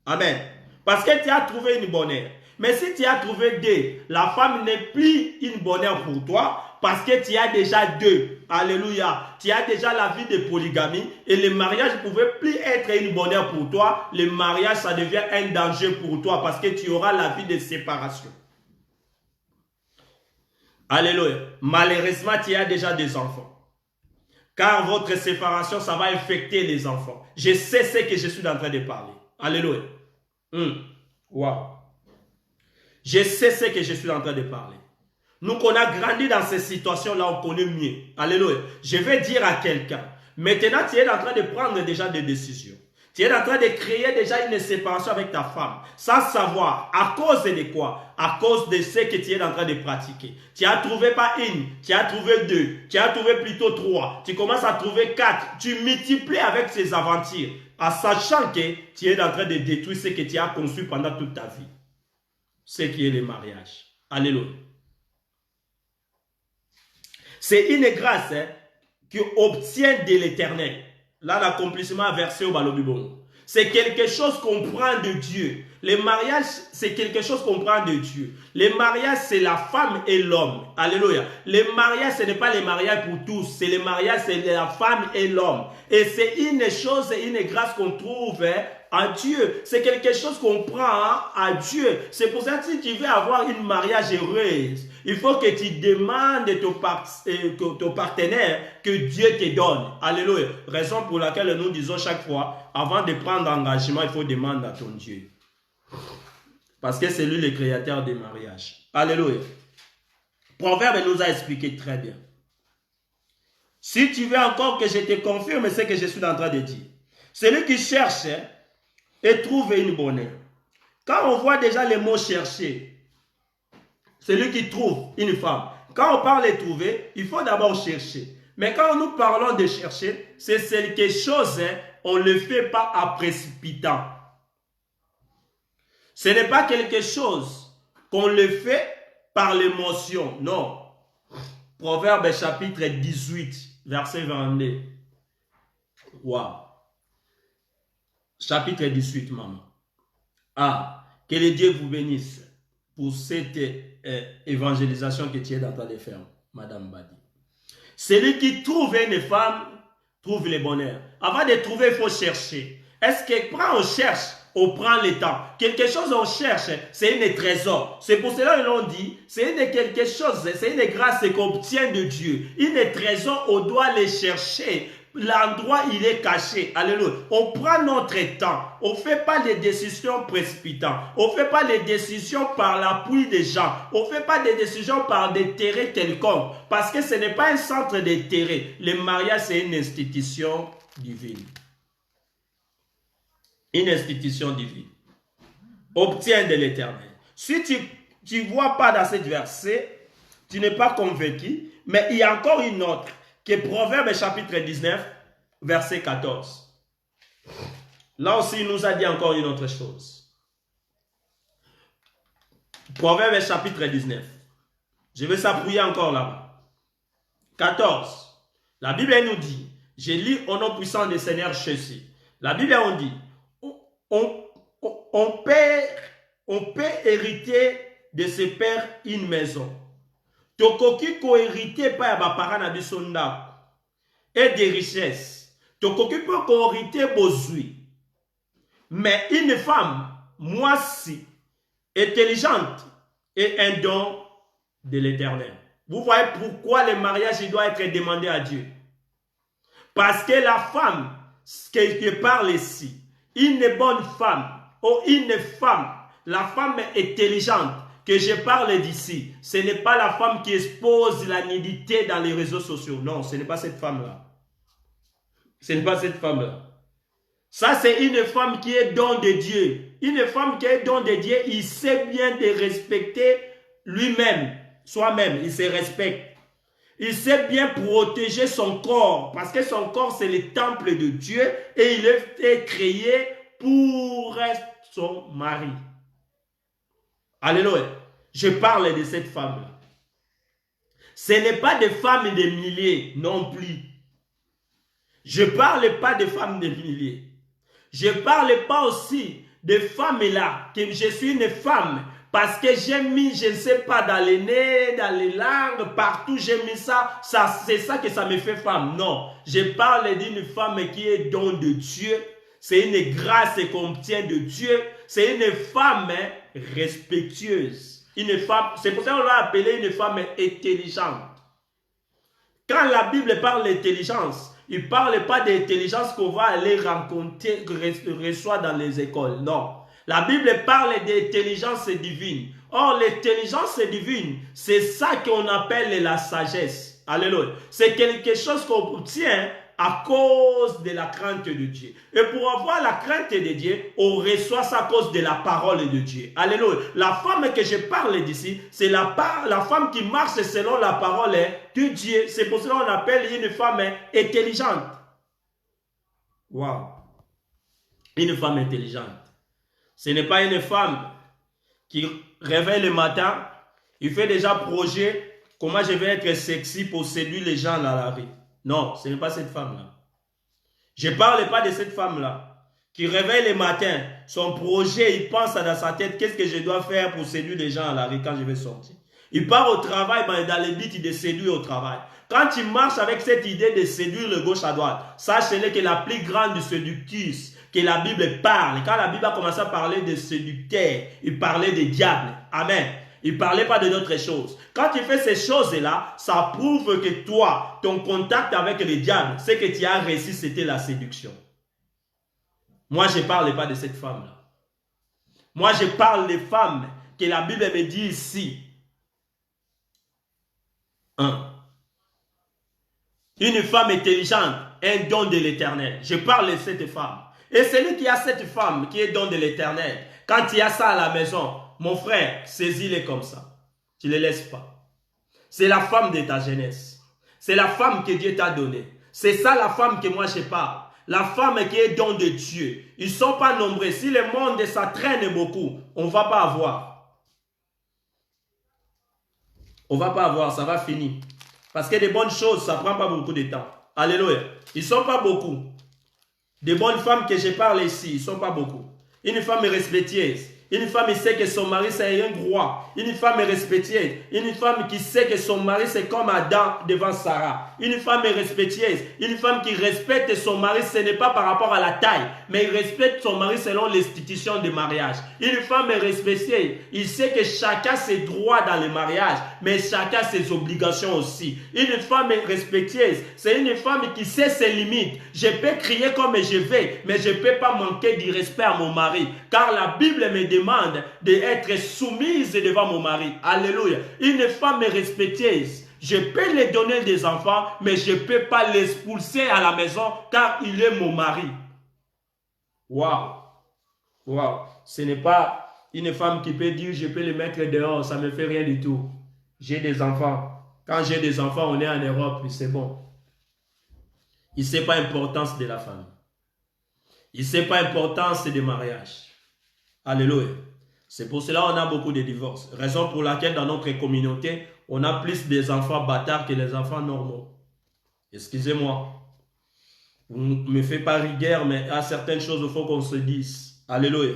Amen. Parce que tu as trouvé une bonheur. Mais si tu as trouvé deux, la femme n'est plus une bonheur pour toi parce que tu as déjà deux. Alléluia. Tu as déjà la vie de polygamie et le mariage ne pouvait plus être une bonheur pour toi. Le mariage, ça devient un danger pour toi parce que tu auras la vie de séparation. Alléluia. Malheureusement, tu as déjà des enfants. Car votre séparation, ça va affecter les enfants. Je sais ce que je suis en train de parler. Alléluia. Wow. Je sais ce que je suis en train de parler. Nous qu'on a grandi dans ces situations-là, on connaît mieux. Alléluia. Je vais dire à quelqu'un, maintenant tu es en train de prendre déjà des décisions. Tu es en train de créer déjà une séparation avec ta femme, sans savoir à cause de quoi? À cause de ce que tu es en train de pratiquer. Tu n'as trouvé pas une, tu as trouvé deux, tu as trouvé plutôt trois, tu commences à trouver quatre, tu multiplies avec ces aventures, en sachant que tu es en train de détruire ce que tu as conçu pendant toute ta vie. Ce qui est le mariage. Alléluia. C'est une grâce qui obtient de l'éternel. Là, l'accomplissement versé au balobibon. C'est quelque chose qu'on prend de Dieu. Le mariage, c'est quelque chose qu'on prend de Dieu. Le mariage, c'est la femme et l'homme. Alléluia. Le mariage, ce n'est pas le mariage pour tous. C'est le mariage, c'est la femme et l'homme. Et c'est une chose, une grâce qu'on trouve à Dieu. C'est quelque chose qu'on prend à Dieu. C'est pour ça que si tu veux avoir une mariage heureuse, il faut que tu demandes ton partenaire que Dieu te donne. Alléluia. Raison pour laquelle nous disons chaque fois, avant de prendre engagement, il faut demander à ton Dieu. Parce que c'est lui le créateur des mariages. Alléluia. Proverbe nous a expliqué très bien. Si tu veux encore que je te confirme ce que je suis en train de dire. Celui qui cherche et trouve une bonne. Quand on voit déjà le mot chercher, celui qui trouve une femme. Quand on parle de trouver, il faut d'abord chercher. Mais quand nous parlons de chercher, c'est quelque chose, on ne le fait pas en précipitant. Ce n'est pas quelque chose qu'on le fait par l'émotion, non. Proverbe chapitre 18, verset 22. Wow. Chapitre 18, maman. Ah, que le Dieu vous bénisse pour cette évangélisation que tu es en train de faire, Madame Badi. Celui qui trouve une femme, trouve le bonheur. Avant de trouver, il faut chercher. Est-ce que quand on cherche, on prend le temps? Quelque chose on cherche, c'est une trésor. C'est pour cela que l'on dit, c'est quelque chose, c'est une grâce qu'on obtient de Dieu. Une trésor, on doit les chercher. L'endroit, il est caché. Alléluia. On prend notre temps. On ne fait pas des décisions précipitantes. On ne fait pas des décisions par l'appui des gens. On ne fait pas des décisions par des terrains quelconques. Parce que ce n'est pas un centre d'intérêt. Le mariage, c'est une institution divine. Une institution divine. Obtient de l'éternel. Si tu ne vois pas dans cette verset, tu n'es pas convaincu. Mais il y a encore une autre. Qui est Proverbe chapitre 19, verset 14. Là aussi, il nous a dit encore une autre chose. Proverbe chapitre 19. Je vais s'appuyer encore là-bas. 14. La Bible nous dit, je lis au nom puissant du Seigneur Jésus. La Bible nous dit, on peut hériter de ses pères une maison. Tokoki ko hérité par ba parents na biso ndako et des richesses. Tokoki ko hérité bozui. Mais une femme, moi si, intelligente et un don de l'Éternel. Vous voyez pourquoi le mariage il doit être demandé à Dieu. Parce que la femme, ce que parle ici, une bonne femme ou une femme, la femme intelligente, que je parle d'ici, ce n'est pas la femme qui expose la nudité dans les réseaux sociaux. Non, ce n'est pas cette femme-là. Ce n'est pas cette femme-là. Ça, c'est une femme qui est don de Dieu. Une femme qui est don de Dieu, il sait bien de respecter lui-même, soi-même. Il se respecte. Il sait bien protéger son corps parce que son corps, c'est le temple de Dieu et il est créé pour son mari. Alléluia. Je parle de cette femme-là. Ce n'est pas des femmes de milliers non plus. Je ne parle pas de femmes de milliers. Je ne parle pas aussi de femmes là, que je suis une femme parce que j'ai mis, je ne sais pas, dans les nez, dans les langues, partout j'ai mis ça, c'est ça que ça me fait femme. Non, je parle d'une femme qui est don de Dieu. C'est une grâce qu'on obtient de Dieu. C'est une femme respectueuse. Une femme, c'est pour ça qu'on l'a appelée une femme intelligente. Quand la Bible parle d'intelligence, il ne parle pas d'intelligence qu'on va aller rencontrer, reçoit dans les écoles. Non. La Bible parle d'intelligence divine. Or, l'intelligence divine, c'est ça qu'on appelle la sagesse. Alléluia. C'est quelque chose qu'on obtient à cause de la crainte de Dieu. Et pour avoir la crainte de Dieu, on reçoit ça à cause de la parole de Dieu. Alléluia. La femme que je parle d'ici, c'est la femme qui marche selon la parole de Dieu. C'est pour cela qu'on appelle une femme intelligente. Wow. Une femme intelligente. Ce n'est pas une femme qui réveille le matin, il fait déjà projet, comment je vais être sexy pour séduire les gens dans la rue. Non, ce n'est pas cette femme-là. Je ne parle pas de cette femme-là qui réveille le matin, son projet, il pense dans sa tête, qu'est-ce que je dois faire pour séduire les gens à la rue quand je vais sortir. Il part au travail, dans le but de séduire au travail. Quand il marche avec cette idée de séduire le gauche à droite, sache que la plus grande séductrice que la Bible parle. Quand la Bible a commencé à parler de séducteurs, il parlait des diables. Amen. Il ne parlait pas de d'autres choses. Quand tu fais ces choses-là, ça prouve que toi, ton contact avec le diable, ce que tu as réussi, c'était la séduction. Moi, je ne parle pas de cette femme-là. Moi, je parle des femmes que la Bible me dit ici. Une femme intelligente, un don de l'Éternel. Je parle de cette femme. Et celui qui a cette femme qui est don de l'Éternel, quand il y a ça à la maison, mon frère, saisis-les comme ça. Tu ne les laisses pas. C'est la femme de ta jeunesse. C'est la femme que Dieu t'a donnée. C'est ça la femme que moi je parle. La femme qui est don de Dieu. Ils ne sont pas nombreux. Si le monde ça traîne beaucoup, on ne va pas avoir. On ne va pas avoir, ça va finir. Parce que des bonnes choses, ça ne prend pas beaucoup de temps. Alléluia. Ils ne sont pas beaucoup. Des bonnes femmes que je parle ici, ils ne sont pas beaucoup. Une femme respectueuse. Une femme qui sait que son mari c'est un roi. Une femme respectueuse. Une femme qui sait que son mari c'est comme Adam devant Sarah. Une femme respectueuse. Une femme qui respecte son mari, ce n'est pas par rapport à la taille, mais il respecte son mari selon l'institution du mariage. Une femme respectueuse. Il sait que chacun a ses droits dans le mariage, mais chacun a ses obligations aussi. Une femme respectueuse, c'est une femme qui sait ses limites. Je peux crier comme je vais, mais je ne peux pas manquer du respect à mon mari. Car la Bible me demande d'être soumise devant mon mari. Alléluia. Une femme respectueuse. Je peux lui donner des enfants, mais je ne peux pas l'expulser à la maison car il est mon mari. Waouh. Waouh. Ce n'est pas une femme qui peut dire je peux le mettre dehors, ça ne me fait rien du tout. J'ai des enfants. Quand j'ai des enfants, on est en Europe, c'est bon. Il ne sait pas l'importance de la femme. Il ne sait pas l'importance du mariage. Alléluia. C'est pour cela qu'on a beaucoup de divorces. Raison pour laquelle dans notre communauté, on a plus des enfants bâtards que les enfants normaux. Excusez-moi. Vous ne me faites pas rigueur, mais à certaines choses, il faut qu'on se dise. Alléluia.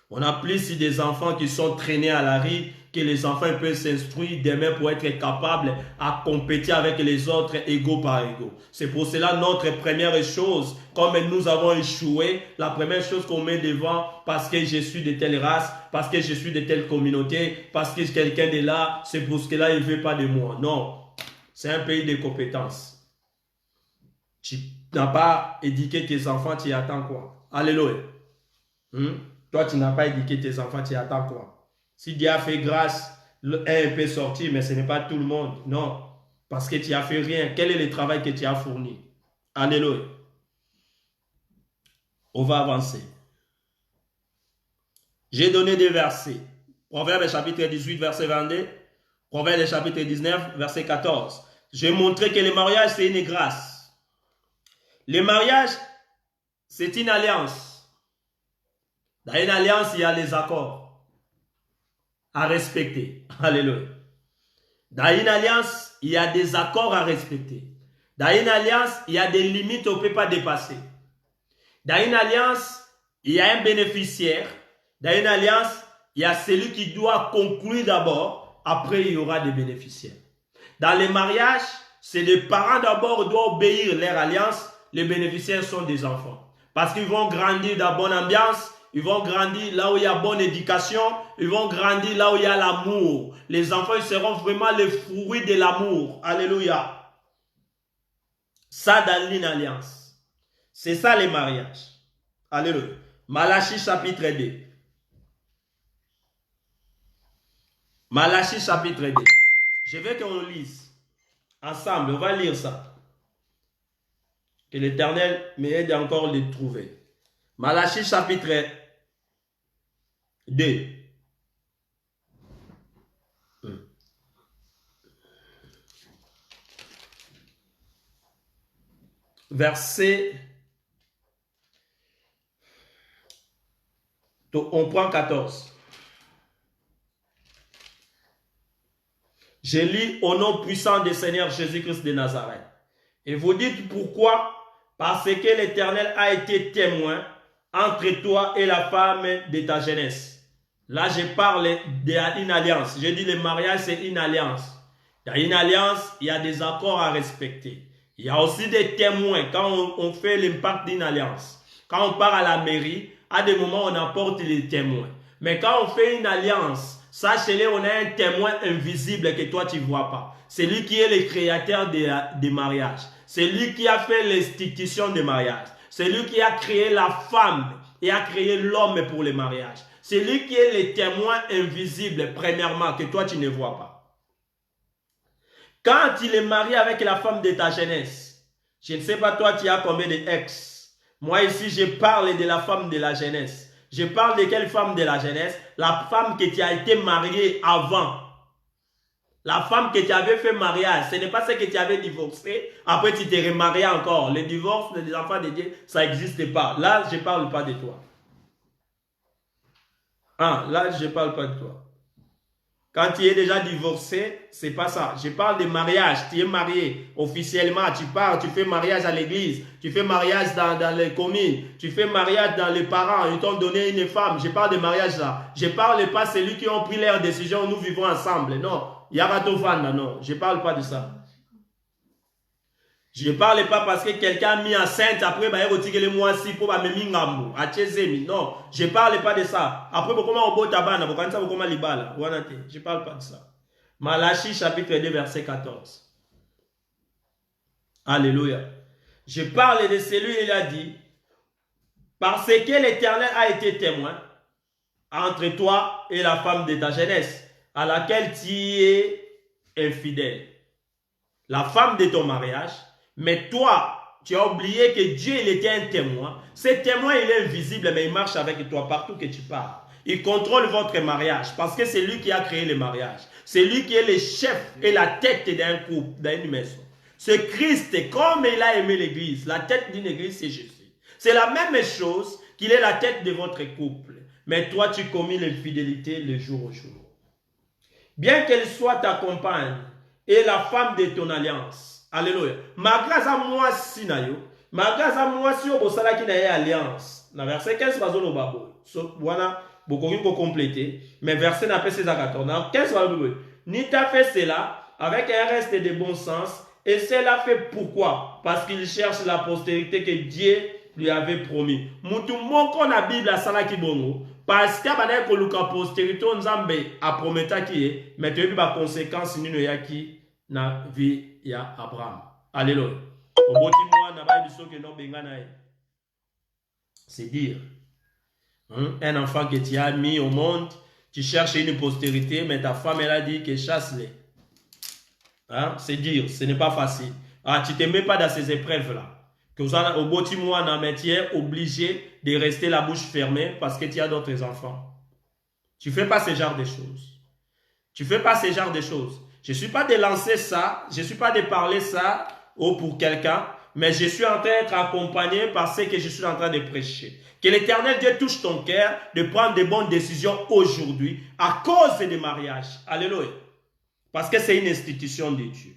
On a plus des enfants qui sont traînés à la rue que les enfants peuvent s'instruire demain pour être capables à compétir avec les autres égaux par égaux. C'est pour cela notre première chose, comme nous avons échoué, la première chose qu'on met devant, parce que je suis de telle race, parce que je suis de telle communauté, parce que quelqu'un est là, c'est pour ce que là il ne veut pas de moi. Non, c'est un pays de compétences. Tu n'as pas éduqué tes enfants, tu attends quoi? Alléluia. Toi, tu n'as pas éduqué tes enfants, tu attends quoi? Si Dieu a fait grâce, un peut sortir, mais ce n'est pas tout le monde. Non, parce que tu n'as fait rien. Quel est le travail que tu as fourni? Alléluia. On va avancer. J'ai donné des versets. Proverbe chapitre 18, verset 22. Proverbe chapitre 19, verset 14. J'ai montré que le mariage, c'est une grâce. Le mariage, c'est une alliance. Dans une alliance, il y a les accords à respecter. Alléluia. Dans une alliance, il y a des accords à respecter. Dans une alliance, il y a des limites qu'on ne peut pas dépasser. Dans une alliance, il y a un bénéficiaire. Dans une alliance, il y a celui qui doit conclure d'abord. Après, il y aura des bénéficiaires. Dans les mariages, c'est les parents d'abord qui doivent obéir leur alliance. Les bénéficiaires sont des enfants. Parce qu'ils vont grandir dans la bonne ambiance. Ils vont grandir là où il y a bonne éducation. Ils vont grandir là où il y a l'amour. Les enfants, ils seront vraiment les fruits de l'amour. Alléluia. Ça dans une alliance. C'est ça les mariages. Alléluia. Malachie chapitre 2. Malachie chapitre 2. Je veux qu'on lise ensemble. On va lire ça. Que l'Éternel m'aide encore à les trouver. Malachie chapitre 2. Verset. On prend 14. Je lis au nom puissant du Seigneur Jésus-Christ de Nazareth. Et vous dites pourquoi? Parce que l'Éternel a été témoin entre toi et la femme de ta jeunesse. Là, je parle d'une alliance. Je dis le mariage, c'est une alliance. Dans une alliance, il y a des accords à respecter. Il y a aussi des témoins quand on fait l'impact d'une alliance. Quand on part à la mairie, à des moments, on apporte les témoins. Mais quand on fait une alliance, sachez-le, on a un témoin invisible que toi, tu ne vois pas. C'est lui qui est le créateur des mariages. C'est lui qui a fait l'institution des mariages. C'est lui qui a créé la femme et a créé l'homme pour le mariage. C'est lui qui est le témoin invisible, premièrement, que toi, tu ne vois pas. Quand il est marié avec la femme de ta jeunesse, je ne sais pas toi, tu as combien d'ex. Moi, ici, je parle de la femme de la jeunesse. Je parle de quelle femme de la jeunesse? La femme que tu as été mariée avant. La femme que tu avais fait mariage, ce n'est pas celle que tu avais divorcée, après tu t'es remarié encore. Le divorce des enfants de Dieu, ça n'existe pas. Là, je ne parle pas de toi. Ah, là, je ne parle pas de toi. Quand tu es déjà divorcé, ce n'est pas ça. Je parle de mariage. Tu es marié officiellement, tu pars, tu fais mariage à l'église, tu fais mariage dans les communes, tu fais mariage dans les parents, ils t'ont donné une femme. Je parle de mariage là. Je ne parle pas de celui qui ont pris leur décision, nous vivons ensemble. Non. Yaratofanda, non, je ne parle pas de ça. Je ne parle pas parce que quelqu'un a mis enceinte, après, bah, il retire les mois si pour me mingambo, à Tchezemi. Non, je ne parle pas de ça. Après, comment on boit tabana, comment libala. Je ne parle pas de ça. Malachie, chapitre 2, verset 14. Alléluia. Je parle de celui, il a dit, parce que l'Éternel a été témoin entre toi et la femme de ta jeunesse, à laquelle tu es infidèle. La femme de ton mariage, mais toi, tu as oublié que Dieu, il était un témoin. Ce témoin, il est invisible, mais il marche avec toi partout que tu pars. Il contrôle votre mariage, parce que c'est lui qui a créé le mariage. C'est lui qui est le chef et la tête d'un couple, d'une maison. Ce Christ, comme il a aimé l'église, la tête d'une église, c'est Jésus. C'est la même chose qu'il est la tête de votre couple. Mais toi, tu commis l'infidélité le jour au jour. Bien qu'elle soit ta compagne et la femme de ton alliance. Alléluia. Malgré à moi, si nayo, malgré à moi, si on a qui n'a alliance. Dans verset 15, voilà, beaucoup pour compléter. Mais verset n'a pas 16 à 14. Dans 15, ni t'as fait cela avec un reste de bon sens. Et cela fait pourquoi? Parce qu'il cherche la postérité que Dieu lui avait promis. Moutoumon qu'on a Bible à Salaki Bongo. Parce qu'il y a une postérité, on a promis qui est, mais tu as eu des conséquences qui na vie ya Abraham. Alléluia. C'est dire, un enfant que tu as mis au monde, tu cherches une postérité, mais ta femme elle a dit que chasse-les. Hein? C'est dire, ce n'est pas facile. Ah, tu ne te mets pas dans ces épreuves-là. Que vous avez, au bout de mois, tu es obligé de rester la bouche fermée parce que tu as d'autres enfants. Tu ne fais pas ce genre de choses. Tu ne fais pas ce genre de choses. Je ne suis pas de lancer ça, je ne suis pas de parler ça pour quelqu'un, mais je suis en train d'être accompagné par ce que je suis en train de prêcher. Que l'Éternel Dieu touche ton cœur de prendre de bonnes décisions aujourd'hui à cause des mariages. Alléluia. Parce que c'est une institution de Dieu.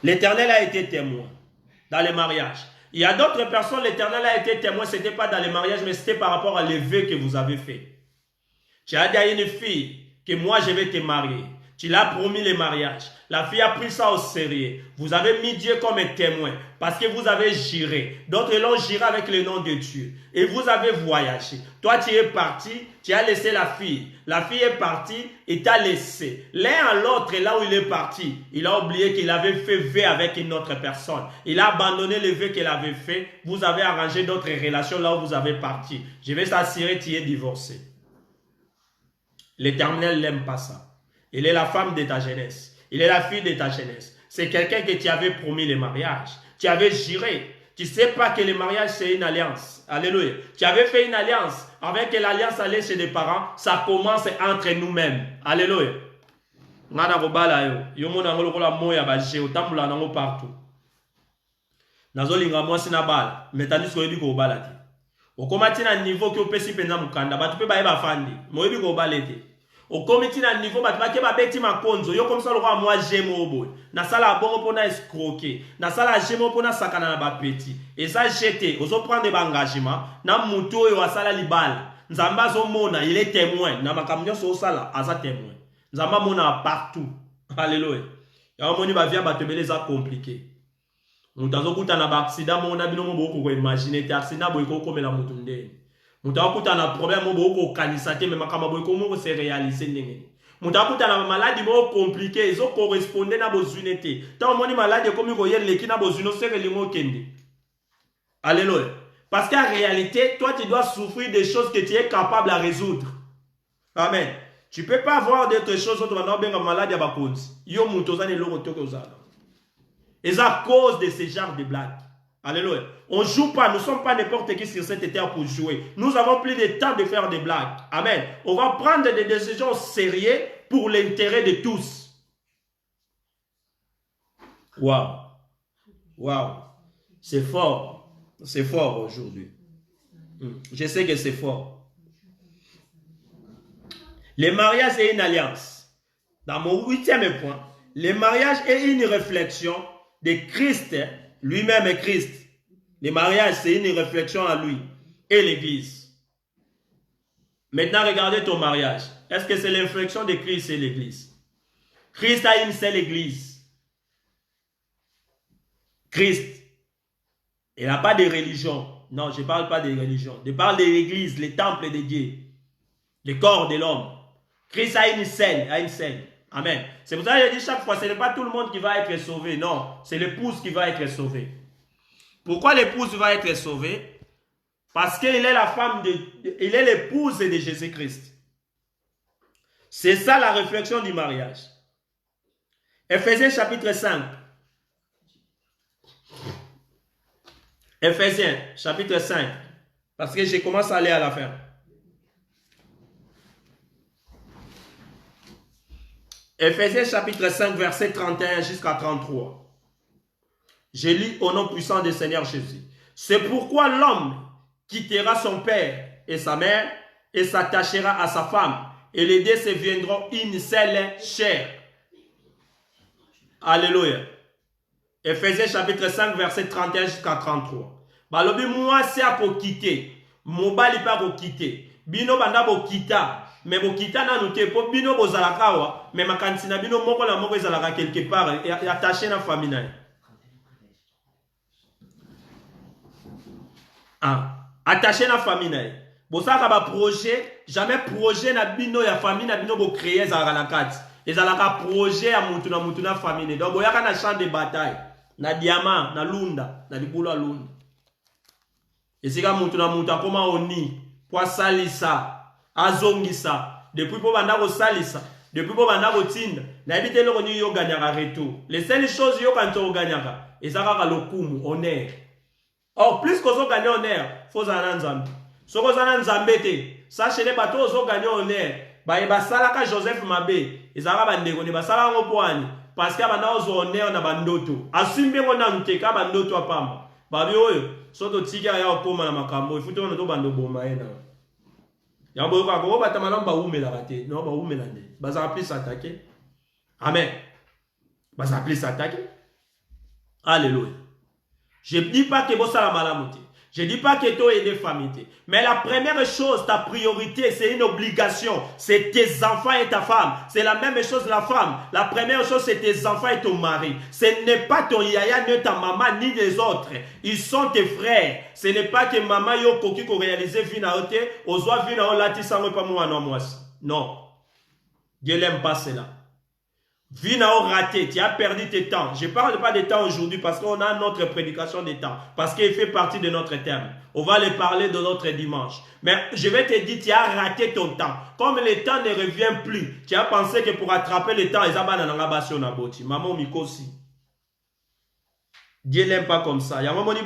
L'Éternel a été témoin dans les mariages. Il y a d'autres personnes, l'Éternel a été témoin, ce n'était pas dans les mariages, mais c'était par rapport à l'évêque que vous avez fait. Tu as dit à une fille que moi je vais te marier. Tu l'as promis le mariage. La fille a pris ça au sérieux. Vous avez mis Dieu comme un témoin parce que vous avez juré. D'autres l'ont juré avec le nom de Dieu. Et vous avez voyagé. Toi, tu es parti, tu as laissé la fille. La fille est partie et t'a laissé. L'un à l'autre, là où il est parti, il a oublié qu'il avait fait vœu avec une autre personne. Il a abandonné le vœu qu'il avait fait. Vous avez arrangé d'autres relations là où vous avez parti. Je vais s'assurer que tu es divorcé. L'Éternel n'aime pas ça. Il est la femme de ta jeunesse. Il est la fille de ta jeunesse. C'est quelqu'un que tu avais promis le mariage. Tu avais juré. Tu ne sais pas que le mariage, c'est une alliance. Alléluia. Tu avais fait une alliance. Avec que l'alliance allait chez les parents, ça commence entre nous-mêmes. Alléluia. Partout. Nazolinga mwasi na bala. Metani soyebi ko bala te. Okomati na niveau ki opesi penza mukanda. Batu pe baye bafandi. Moyebi ko balete. Au comité na niveau bataki ba beti makonzo yo comme ça le roi moi jemo boy na sala bongo pona escroquer na sala jemo pona sakana na ba petit et ça jeter ozo prendre ba engagement na mutu oyo asala libala nzamba zo mona il est témoin na makamnyo so sala aza témoin nzamba mona partout. Alléluia. Ya moni ba via batebele za compliqué mutazo kuta na ba accident mona bino mo boko ko imaginer te accident boy ko komela mutu ndeni. Mutakuta na problème au kanisa te mais makama boy comment se réaliser ndenge. Mutakuta na maladie mo compliqué ils ont correspondé na besoin te. Tant moni maladie comme ko yel leki na besoin se relingo kende. Alléluia. Parce qu'en réalité, toi tu dois souffrir des choses que tu es capable à résoudre. Amen. Tu peux pas avoir d'autres choses autres maintenant ben maladie ba konzi. Yo mutoza ne loko toko za. Et c'est à cause de ce genre de blagues. Alléluia. On ne joue pas, nous ne sommes pas n'importe qui sur cette terre pour jouer. Nous avons plus de temps de faire des blagues. Amen. On va prendre des décisions sérieuses pour l'intérêt de tous. Waouh. Waouh. C'est fort. C'est fort aujourd'hui. Je sais que c'est fort. Le mariage est une alliance. Dans mon 8e point, le mariage est une réflexion de Christ. Lui-même est Christ. Le mariage, c'est une réflexion à lui et l'Église. Maintenant, regardez ton mariage. Est-ce que c'est l'inflexion de Christ et l'Église? Christ a une seule Église. Christ. Il n'a pas de religion. Non, je ne parle pas de religion. Je parle de l'Église, le temple de Dieu. Le corps de l'homme. Christ a une scène. Amen. C'est pour ça que je dis chaque fois, ce n'est pas tout le monde qui va être sauvé. Non, c'est l'épouse qui va être sauvée. Pourquoi l'épouse va être sauvée? Parce qu'il est la femme il est l'épouse de Jésus-Christ. C'est ça la réflexion du mariage. Ephésiens chapitre 5. Ephésiens chapitre 5. Parce que je commence à aller à la fin. Ephésiens chapitre 5, verset 31 jusqu'à 33. Je lis au nom puissant du Seigneur Jésus. C'est pourquoi l'homme quittera son père et sa mère et s'attachera à sa femme. Et les deux se viendront une seule chair. Alléluia. Ephésiens chapitre 5, verset 31 jusqu'à 33. Balobi moi c'est à quitter. Mobali pas pour quitter. Bino banda bo kita. Mais bo kita na noté po bino bo zalakawa. Mais makanti na bino moko la moko zalaka quelque part et attaché na famille na. Attaché na famille na. Bo saka ba projet, jamais projet na bino ya famille na bino bo créer zalaka na kati. Et zalaka projet ya mutu na famille. Donc boyaka na champ de bataille, na diamant, na lunda, na libulu ya lunda. Et c'est comme mutu na mutu akoma oni, po salisa. Azongisa depuis pour banda ko salisa depuis pour banda ko tinda na ebite loko ni yo ganyaka retour les seules choses yo quand on ganyaka ezaka lokumu honneur. Or plus que zo gagner honneur faut zana nzambe soko zana nzambe te sachez les bateaux zo gagner honneur basalaka Joseph Mabe ezaka bandeko ne basala ngo poani parce que bana ozonner na bandoto asumbi ngo na nteka bandoto apamba babi oyo soto tika ya okoma na makambo ifuto na to bando boma ena ya boyo ka ko batama na ba umela kate no ba umela ne baza plus attaquer amen baza plus attaquer alléluia. Je ne dis pas que vous la malamouté. Je ne dis pas que tu es des familles. Mais la première chose, ta priorité, c'est une obligation. C'est tes enfants et ta femme. C'est la même chose la femme. La première chose, c'est tes enfants et ton mari. Ce n'est pas ton yaya, ni ta maman, ni les autres. Ils sont tes frères. Ce n'est pas que maman yo koki ko réaliser vina ote, ozwa vina o lati sango pa mo anomwasi. Non. Dieu n'aime pas cela. Vie n'a pas raté, tu as perdu tes temps. Je ne parle pas de temps aujourd'hui parce qu'on a notre prédication de temps. Parce qu'il fait partie de notre thème. On va le parler de notre dimanche. Mais je vais te dire, tu as raté ton temps. Comme le temps ne revient plus, tu as pensé que pour attraper le temps, ils ont maman mikosi. Dieu n'aime pas comme ça. Il y a un moment où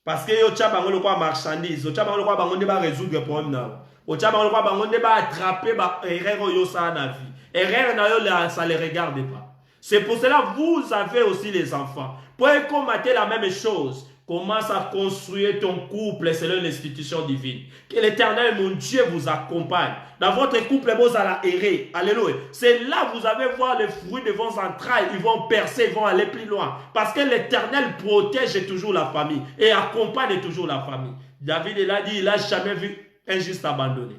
parce que yo tcha bango lokwa marchandise, yo tcha bango lokwa bango ba résoudre problème na. Yo tcha bango lokwa bango ba attraper ba erreur yo sa na vie. Erreur na yo ça les regarde pas. C'est pour cela vous avez aussi les enfants. Pour combattre la même chose, commence à construire ton couple selon l'institution divine. Que l'Éternel, mon Dieu, vous accompagne. Dans votre couple, vous allez errer. Alléluia. C'est là que vous allez voir les fruits de vos entrailles. Ils vont percer, ils vont aller plus loin. Parce que l'Éternel protège toujours la famille et accompagne toujours la famille. David, il a dit, il n'a jamais vu un juste abandonné.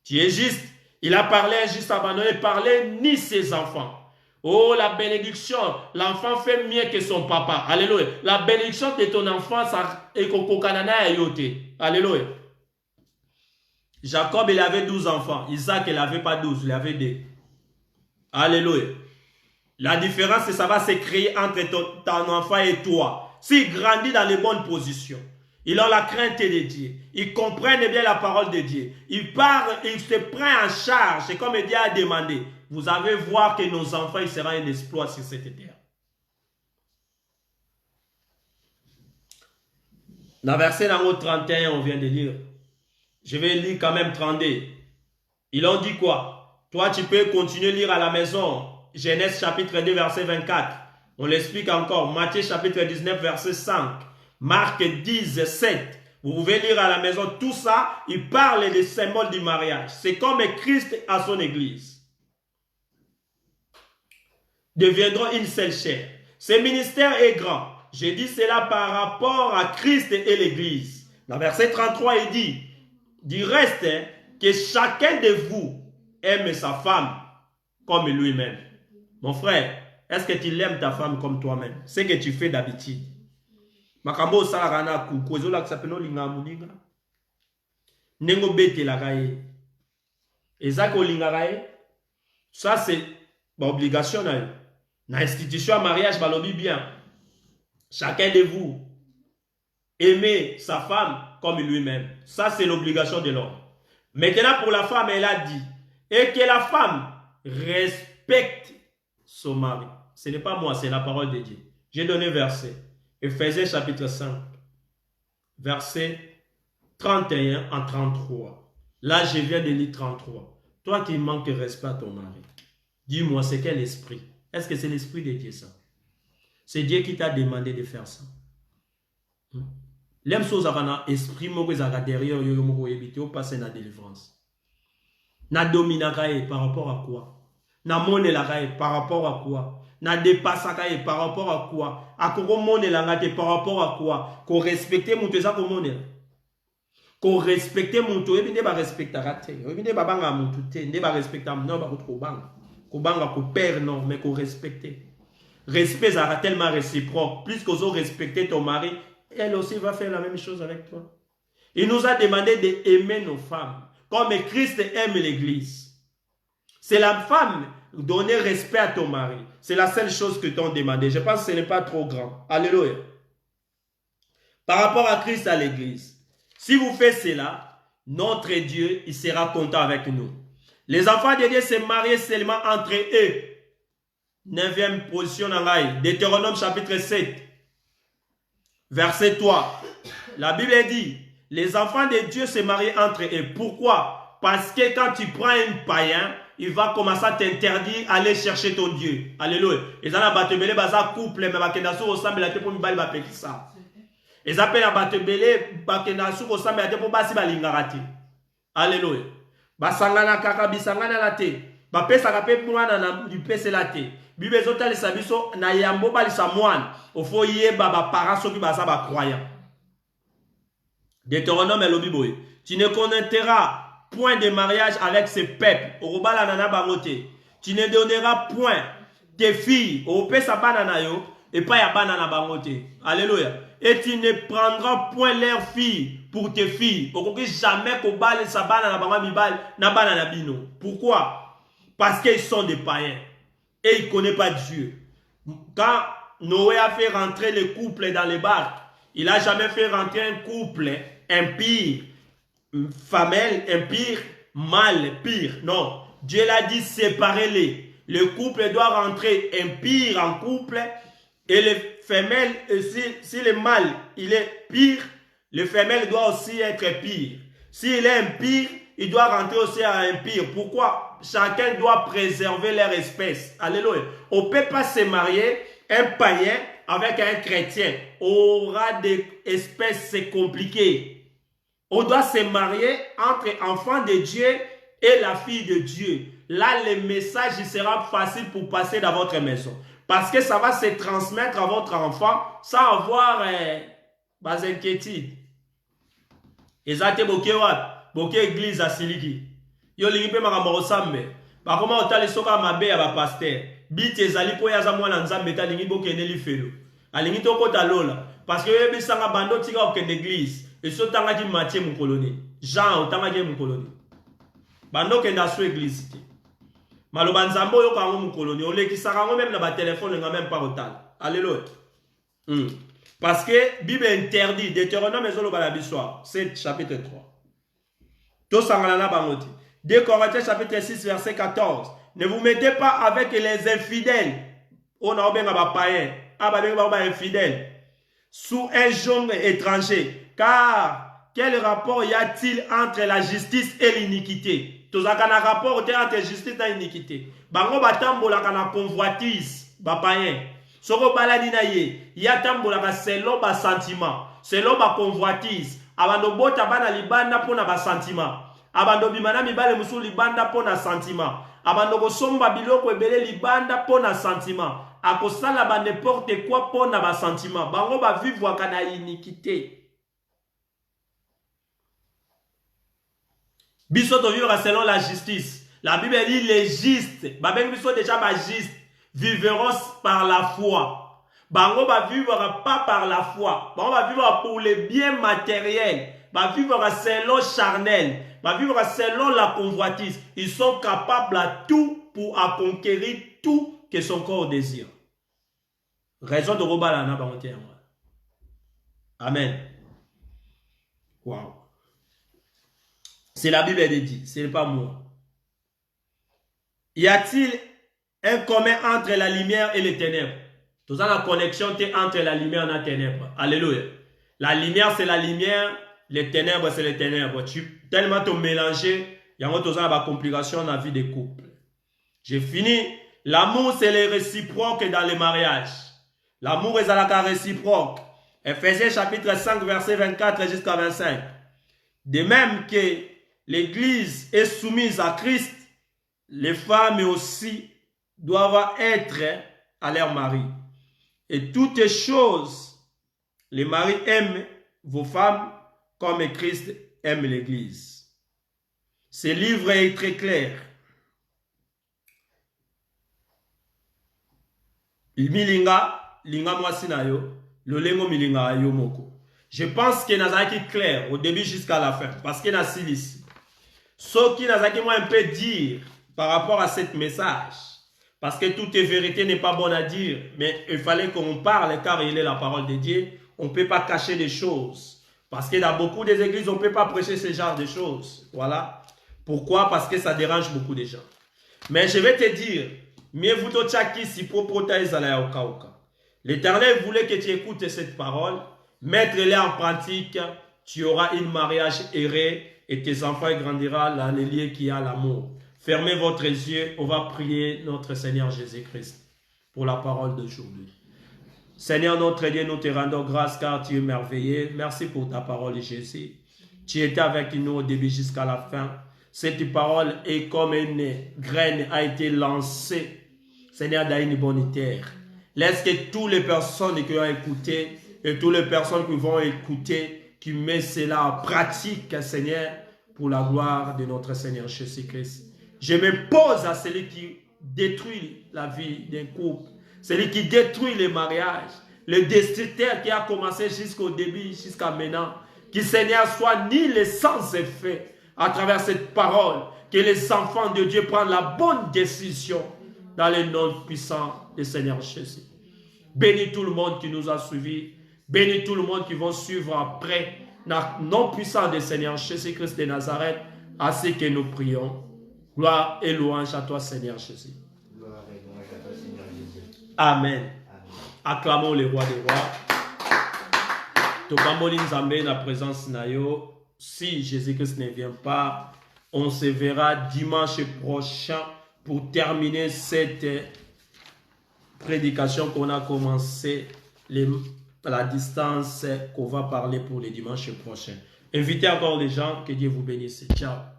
Tu es juste. Il a parlé un juste abandonné, parlé ni ses enfants. Oh, la bénédiction, l'enfant fait mieux que son papa. Alléluia. La bénédiction de ton enfant, ça est kokanana yote. Alléluia. Jacob, il avait 12 enfants. Isaac, il n'avait pas 12, il avait 2. Alléluia. La différence, c'est ça va se créer entre ton enfant et toi. S'il grandit dans les bonnes positions, il a la crainte de Dieu. Il comprenne bien la parole de Dieu. Il part, il se prend en charge. C'est comme Dieu a demandé. Vous allez voir que nos enfants, il sera un exploit sur cette terre. Dans verset 31, on vient de lire. Je vais lire quand même 32. Ils ont dit quoi? Toi, tu peux continuer à lire à la maison. Genèse chapitre 2, verset 24. On l'explique encore. Matthieu chapitre 19, verset 5. Marc 10, 7. Vous pouvez lire à la maison. Tout ça, il parle des symboles du mariage. C'est comme Christ à son église. Deviendront une seule chair. Ce ministère est grand. Je dis cela par rapport à Christ et l'Église. Dans verset 33, il dit, du reste, que chacun de vous aime sa femme comme lui-même. Mon frère, est-ce que tu l'aimes ta femme comme toi-même? C'est ce que tu fais d'habitude. Makambo sarana ku kozola ksapeno linga muninga. Nengo bete la gaye. Ezako linga gaye. Ça c'est obligation na. Dans l'institution mariage, balobi bien. Chacun de vous aimez sa femme comme lui-même. Ça, c'est l'obligation de l'homme. Maintenant, pour la femme, elle a dit, et que la femme respecte son mari. Ce n'est pas moi, c'est la parole de Dieu. J'ai donné verset. Ephésiens chapitre 5, verset 31 en 33. Là, je viens de lire 33. Toi qui manques de respect à ton mari, dis-moi, c'est quel esprit? Est-ce que c'est l'esprit de Dieu ça? C'est Dieu qui t'a demandé de faire ça. L'aime chose à esprit derrière yo éviter au passer na délivrance. Na dominakaye par rapport à quoi? Na mone la par rapport à quoi? Na dépassakaye par rapport à quoi? A ko mone la ngate par rapport à quoi? Ko respecter mon ça ko mone. Ko respecter mon to ebinde ba respecta raté. Ebinde ba banga mon tout ne ba respecta non ba ko banga. Ko banga ko père non mais ko respecter. Respect sera tellement réciproque. Plus que vous respectez ton mari, elle aussi va faire la même chose avec toi. Il nous a demandé d'aimer nos femmes, comme Christ aime l'Église. C'est la femme, donner respect à ton mari. C'est la seule chose que t'ont demandé. Je pense que ce n'est pas trop grand. Alléluia. Par rapport à Christ à l'Église, si vous faites cela, notre Dieu, il sera content avec nous. Les enfants de Dieu se marient seulement entre eux. 9e position dans l'Aïe. Deutéronome chapitre 7. Verset 3. La Bible dit, Les enfants de Dieu se marient entre eux. Pourquoi? Parce que quand tu prends un païen, il va commencer à t'interdire d'aller chercher ton Dieu. Alléluia. Et ça, il y a un couple, mais il y a un couple, ça. Et ça peut être alléluia. Basangana kaka bisangana la te. Bapesa kape mwana na dipese la te. Bible zota les sabiso na yambo balisa mwana. Ofo yeba ba parents soki basa ba croyant. Deutéronome et l'obiboye. Tu ne connaîtras point de mariage avec ce peuple. Orobala nana bangote. Tu ne donneras point tes filles au pesa banana yo et pas ya banana bangote. Alléluia. Et tu ne prendras point leurs filles pour tes filles. Jamais qu'on balle sa banana na banana bino. Pourquoi? Parce qu'ils sont des païens. Et ils ne connaissent pas Dieu. Quand Noé a fait rentrer les couples dans les barques, il n'a jamais fait rentrer un couple impire, femelle, impire, mâle, pire. Non. Dieu l'a dit séparez-les. Le couple doit rentrer impire en couple. Et le femelle, si le mâle il est pire, le femelle doit aussi être pire. S'il est impire, il doit rentrer aussi à impire. Pourquoi? Chacun doit préserver leur espèce. Alléluia. On ne peut pas se marier un païen avec un chrétien. Aura des espèces, c'est compliqué. On doit se marier entre enfants de Dieu et la fille de Dieu. Là, le message il sera facile pour passer dans votre maison. Parce que ça va se transmettre à votre enfant sans avoir des inquiétudes. Et ça, c'est boké église à Siliki. Yo lingipe makambo sambe. Ba comment otali soka mabe ya ba pasteur. Bite ezali po ya za mwana nzambe ta lingi bokende li felo. Alingi to kota lola parce que yebi sanga bando tika okende église. Et so tanga ki Matthieu mon colonie. Jean otanga ki mon colonie. Bando kenda so église. Maloba nzambo yo kango mon colonie. Ole ki sanga même na ba téléphone nga même pas otal. Alléluia. Parce que Bible interdit Deutéronome ezolo bala biswa. C'est chapitre 3. To sangala na bangoti. 2 Corinthiens chapitre 6 verset 14. Ne vous mettez pas avec les infidèles. On a bien un païen. Un infidèle. Sous un jongle étranger. Car quel rapport y a-t-il entre la justice et l'iniquité? Tous un rapport entre justice et l'iniquité. Bango batambola kana convoitise. Ba païen. Soko baladi na ye. Ya tambola ka selon ba sentiment. Selon ba convoitise. Abando bota bana libanda pona ba sentiment. Abando bimana mibale musu libanda pona sentiment. Abando kosomba biloko ebele libanda pona sentiment. Akosala ba n'importe quoi pona ba sentiment. Bango ba vivre kana iniquité. Biso to vivre selon la justice. La Bible dit les justes. Ba ben biso déjà ba juste vivront par la foi. Bango va vivre pas par la foi. Bango va vivre pour les biens matériels. Va vivre selon charnel. Va vivre selon la convoitise. Ils sont capables à tout pour conquérir tout que son corps désire. Raison de Robalana Bangotier. Amen. Wow. C'est la Bible qui dit, ce n'est pas moi. Y a-t-il un commun entre la lumière et les ténèbres? Tout ça, la connexion entre la lumière et la ténèbres. Alléluia. La lumière, c'est la lumière. Les ténèbres, c'est les ténèbres. Tellement te mélanger, il y a une complication dans la vie des couples. J'ai fini. L'amour, c'est le réciproque dans les mariages. L'amour est à la réciproque. Ephésiens chapitre 5, verset 24 jusqu'à 25. De même que l'Église est soumise à Christ, les femmes aussi doivent être à leur mari. Et toutes les choses, les maris aiment vos femmes comme Christ aime l'Église. Ce livre est très clair. Milinga, linga mwasinayo, lolengo milinga yomoko. Je pense que nazaki clair au début jusqu'à la fin. Parce que nasilis. Ce qui nazaki moi un peu dire par rapport à ce message. Parce que toute vérité n'est pas bonne à dire. Mais il fallait qu'on parle car il est la parole de Dieu. On ne peut pas cacher des choses. Parce que dans beaucoup des églises, on ne peut pas prêcher ce genre de choses. Voilà. Pourquoi? Parce que ça dérange beaucoup de gens. Mais je vais te dire, mieux vous tchaki si l'Éternel voulait que tu écoutes cette parole, mettre-les en pratique Tu auras un mariage erré et tes enfants grandiront dans les lieux qui a l'amour. Fermez votre yeux, on va prier notre Seigneur Jésus-Christ pour la parole d'aujourd'hui. Seigneur notre Dieu, nous te rendons grâce car tu es merveilleux. Merci pour ta parole, Jésus. Tu étais avec nous au début jusqu'à la fin. Cette parole est comme une graine a été lancée, Seigneur, dans une bonne terre. Laisse que toutes les personnes qui ont écouté et toutes les personnes qui vont écouter, qui mettent cela en pratique, Seigneur, pour la gloire de notre Seigneur Jésus-Christ. Je me pose à celui qui détruit la vie d'un couple, celui qui détruit les mariages, le destructeur qui a commencé jusqu'au début, jusqu'à maintenant. Que Seigneur soit ni les sans effet à travers cette parole, que les enfants de Dieu prennent la bonne décision dans le nom puissant du Seigneur Jésus. Bénis tout le monde qui nous a suivis, bénis tout le monde qui va suivre après, dans le nom puissant du Seigneur Jésus-Christ de Nazareth, ainsi que nous prions. Gloire et louange à toi, Seigneur Jésus.
Gloire et louange à toi, Seigneur Jésus.
Amen.
Amen.
Acclamons le roi des rois. Tokamboli Nzambe na présence nayo. Si Jésus-Christ ne vient pas, on se verra dimanche prochain pour terminer cette prédication qu'on a commencé, la distance qu'on va parler pour les dimanches prochains. Invitez encore les gens, que Dieu vous bénisse. Ciao.